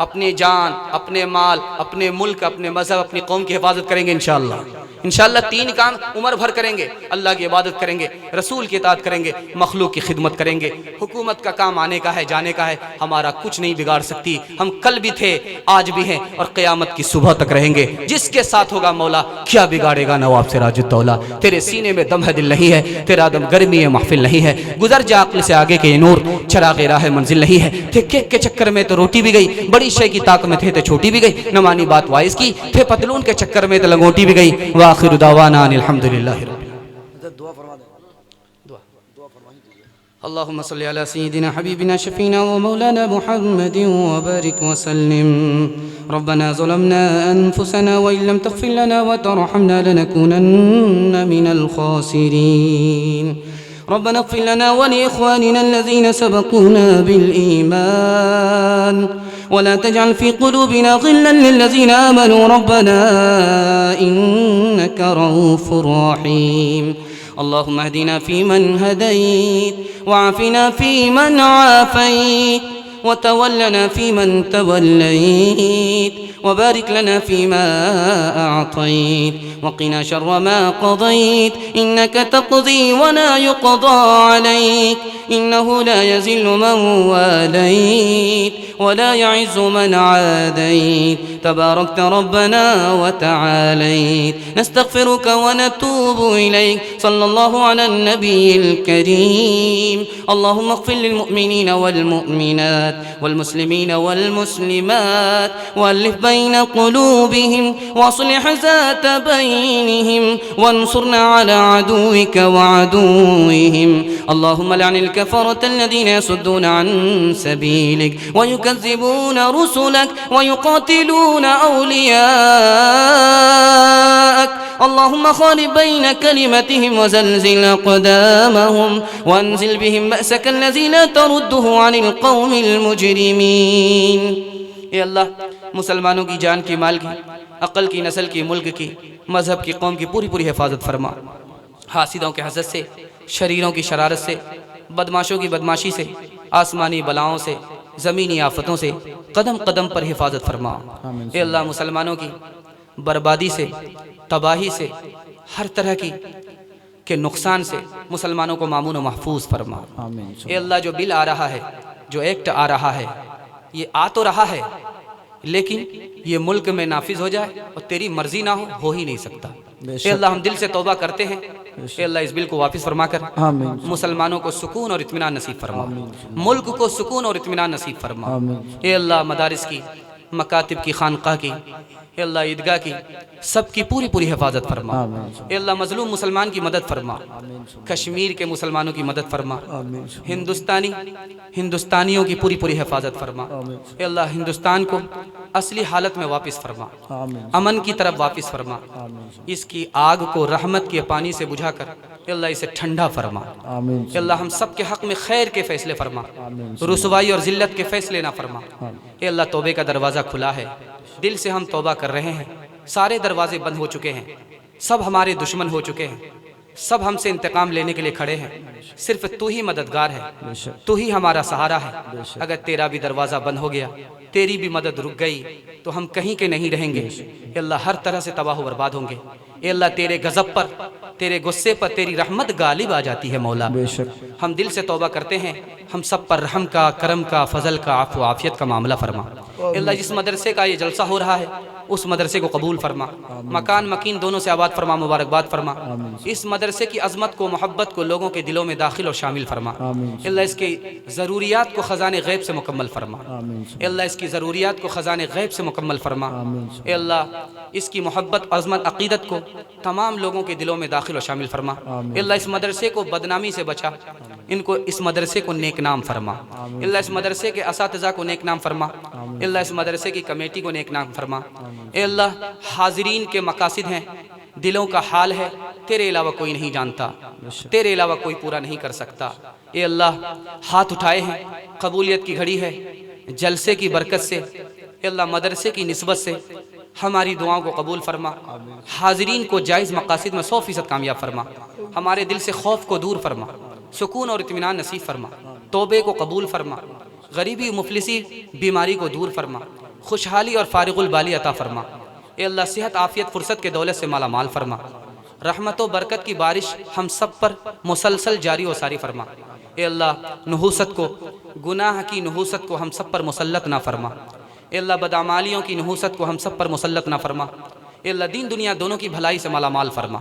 اپنی جان، اپنے مال، اپنے ملک، اپنے مذہب، اپنی قوم کی حفاظت کریں گے انشاءاللہ۔ انشاءاللہ 3 کام عمر بھر کریں گے، اللہ کی عبادت کریں گے، رسول کی اطاعت کریں گے، مخلوق کی خدمت کریں گے۔ حکومت کا کام آنے کا ہے، جانے کا ہے، ہمارا کچھ نہیں بگاڑ سکتی۔ ہم کل بھی تھے، آج بھی ہیں اور قیامت کی صبح تک رہیں گے۔ جس کے ساتھ ہوگا مولا کیا بگاڑے گا نواب سراج الدولہ۔ تیرے سینے میں دم ہے، دل نہیں ہے، تیرا دم گرمی ہے، محفل نہیں ہے۔ گزر جا عقل سے آگے کے یہ نور، چراغ راہ منزل نہیں ہے۔ تھے کیک کے چکر میں تو روٹی بھی گئی، بڑی شے کی طاق میں تھے تو چھوٹی بھی گئی، نہ مانی بات وائز کی، تھے پتلون کے چکر میں تو لنگوٹی بھی گئی۔ وآخر دعوانا ان الحمدللہ رب العالمین۔ دعا فرما دیں۔ اللهم صل على سيدنا حبيبنا شفينا ومولانا محمد وبارك وسلم. ربنا ظلمنا أنفسنا وإن لم تغفر لنا وترحمنا لنكونن من الخاسرين. ربنا اغفر لنا ولإخواننا الذين سبقونا بالإيمان ولا تجعل في قلوبنا غلا للذين آمنوا ربنا إنك رؤوف رحيم. اللهم اهدنا فيمن هديت وعافنا فيمن عافيت وتولنا فيمن توليت وبارك لنا فيما أعطيت وقنا شر ما قضيت إنك تقضي ولا يقضى عليك إنه لا يذل من واليت ولا يعز من عاديت تباركت ربنا وتعاليت. نستغفرك ونتوب إليك. صلى الله على النبي الكريم. اللهم اغفر للمؤمنين والمؤمنات والمسلمين والمسلمات وألف بين قلوبهم واصلح ذات بينهم وانصرنا على عدوك وعدوهم. اللهم لعن الكفرة الذين يصدون عن سبيلك ويكذبون رسلك ويقاتلون أولياءك. اللهم خالف بين كلمتهم وزلزل أقدامهم وانزل بهم بأسك الذي لا ترده عن القوم المجرمين. اے اللہ مسلمانوں کی جان کی، مال کی، عقل کی، نسل کی، ملک کی، مذہب کی، قوم کی پوری پوری حفاظت فرما. حاسدوں کے حسد سے، شریروں کی شرارت سے، بدماشوں کی بدماشی سے، آسمانی بلاؤں سے، زمینی آفتوں سے قدم قدم پر حفاظت فرما. اے اللہ مسلمانوں کی بربادی سے، تباہی سے، ہر طرح کی کے نقصان سے مسلمانوں کو مامون و محفوظ فرما. اے اللہ جو بل آ رہا ہے، جو ایکٹ آ رہا ہے، یہ آ تو رہا ہے لیکن یہ ملک میں نافذ ہو جائے اور تیری مرضی نہ ہو ہی نہیں سکتا. اے اللہ ہم دل سے توبہ کرتے ہیں. اے اللہ اس بل کو واپس فرما کر مسلمانوں کو سکون اور اطمینان نصیب فرما، ملک کو سکون اور اطمینان نصیب فرما. اے اللہ مدارس کی، مکاتب کی، خانقاہ کی، اے اللہ عیدگاہ کی، سب کی پوری پوری حفاظت فرما۔ اے اللہ مظلوم مسلمان کی مدد فرما، کشمیر کے مسلمانوں کی مدد فرما، ہندوستانیوں کی پوری پوری حفاظت فرما۔ اے اللہ ہندوستان کو اصلی حالت میں واپس فرما، امن کی طرف واپس فرما، اس کی آگ کو رحمت کے پانی سے بجھا کر اے اللہ اسے ٹھنڈا فرما۔ اے اللہ ہم سب کے حق میں خیر کے فیصلے فرما، رسوائی اور ذلت کے فیصلے نہ فرما۔ اے اللہ توبے کا دروازہ کھلا ہے، دل سے ہم توبہ کر رہے ہیں، سارے دروازے بند ہو چکے ہیں، سب ہمارے دشمن ہو چکے ہیں، سب ہم سے انتقام لینے کے لیے کھڑے ہیں، صرف تو ہی مددگار ہے، تو ہی ہمارا سہارا ہے۔ اگر تیرا بھی دروازہ بند ہو گیا، تیری بھی مدد رک گئی تو ہم کہیں کے نہیں رہیں گے، اے اللہ ہر طرح سے تباہ و برباد ہوں گے۔ اے اللہ تیرے غضب پر، تیرے غصے پر تیری رحمت غالب آ جاتی ہے مولا۔ ہم دل سے توبہ کرتے ہیں، ہم سب پر رحم کا، کرم کا، فضل کا، عفو و عافیت کا معاملہ فرما۔ اے اللہ جس مدرسے کا یہ جلسہ ہو رہا ہے اس مدرسے کو قبول فرما، مکان مکین دونوں سے آباد فرما، مبارکباد فرما۔ اس مدرسے کی عظمت کو، محبت کو لوگوں کے دلوں میں داخل اور شامل فرما۔ اے اللہ اس کی ضروریات کو خزانے غیب سے مکمل فرما۔ اے اللہ اس کی ضروریات کو خزانے غیب سے مکمل فرما۔ اے اللہ اس کی محبت، عظمت، عقیدت کو تمام لوگوں کے دلوں میں داخل اور شامل فرما۔ اے اللہ اس مدرسے کو بدنامی سے بچا، ان کو اس مدرسے کو نیک نام فرما۔ اے اللہ اس مدرسے کے اساتذہ کو نیک نام فرما۔ اے اللہ اس مدرسے کی کمیٹی کو نیک نام فرما۔ اے اللہ حاضرین کے مقاصد ہیں، دلوں کا حال ہے، تیرے علاوہ کوئی نہیں جانتا، تیرے علاوہ کوئی پورا نہیں کر سکتا۔ اے اللہ ہاتھ اٹھائے ہیں، قبولیت کی گھڑی ہے، جلسے کی برکت سے اے اللہ مدرسے کی نسبت سے ہماری دعاؤں کو قبول فرما، حاضرین کو جائز مقاصد میں 100% کامیاب فرما، ہمارے دل سے خوف کو دور فرما، سکون اور اطمینان نصیب فرما، توبے کو قبول فرما، غریبی مفلسی بیماری کو دور فرما، خوشحالی اور فارغ البالی عطا فرما۔ اے اللہ صحت، عافیت، فرصت کے دولت سے مالا مال فرما، رحمت و برکت کی بارش ہم سب پر مسلسل جاری و ساری فرما۔ اے اللہ نحوست کو، گناہ کی نحوست کو ہم سب پر مسلط نہ فرما۔ اے اللہ بدعمالیوں کی نحوست کو ہم سب پر مسلط نہ فرما۔ اے اللہ دین دنیا دونوں کی بھلائی سے مالا مال فرما،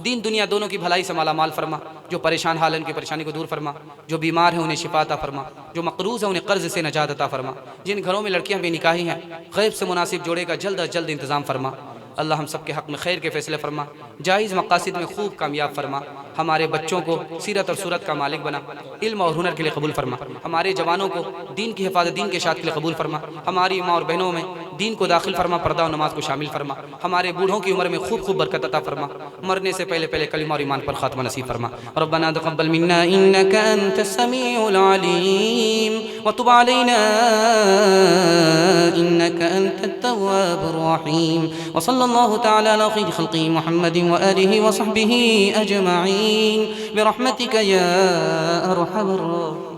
دین دنیا دونوں کی بھلائی سے مالا مال فرما۔ جو پریشان حال ہیں ان کی پریشانی کو دور فرما، جو بیمار ہیں انہیں شفا عطا فرما، جو مقروض ہیں انہیں قرض سے نجات عطا فرما، جن گھروں میں لڑکیاں بے نکاحی ہیں غیب سے مناسب جوڑے کا جلد از جلد انتظام فرما۔ اللہ ہم سب کے حق میں خیر کے فیصلے فرما، جائز مقاصد میں خوب کامیاب فرما، ہمارے بچوں کو سیرت اور صورت کا مالک بنا، علم اور ہنر کے لیے قبول فرما، ہمارے جوانوں کو دین کی حفاظت، دین کے اشاعت کے لیے قبول فرما، ہماری ماں اور بہنوں میں دین کو داخل فرما، پردہ و نماز کو شامل فرما، ہمارے بوڑھوں کی عمر میں خوب خوب برکت عطا فرما، مرنے سے پہلے پہلے کلمہ اور ایمان پر خاتمہ نصیب فرما۔ ربنا تقبل منا انك انت السميع العليم وتب علينا انك انت التواب الرحيم، وصلى الله تعالى على خير خلقه محمد وآله وصحبه أجمعين برحمتك يا أرحم الراحمين۔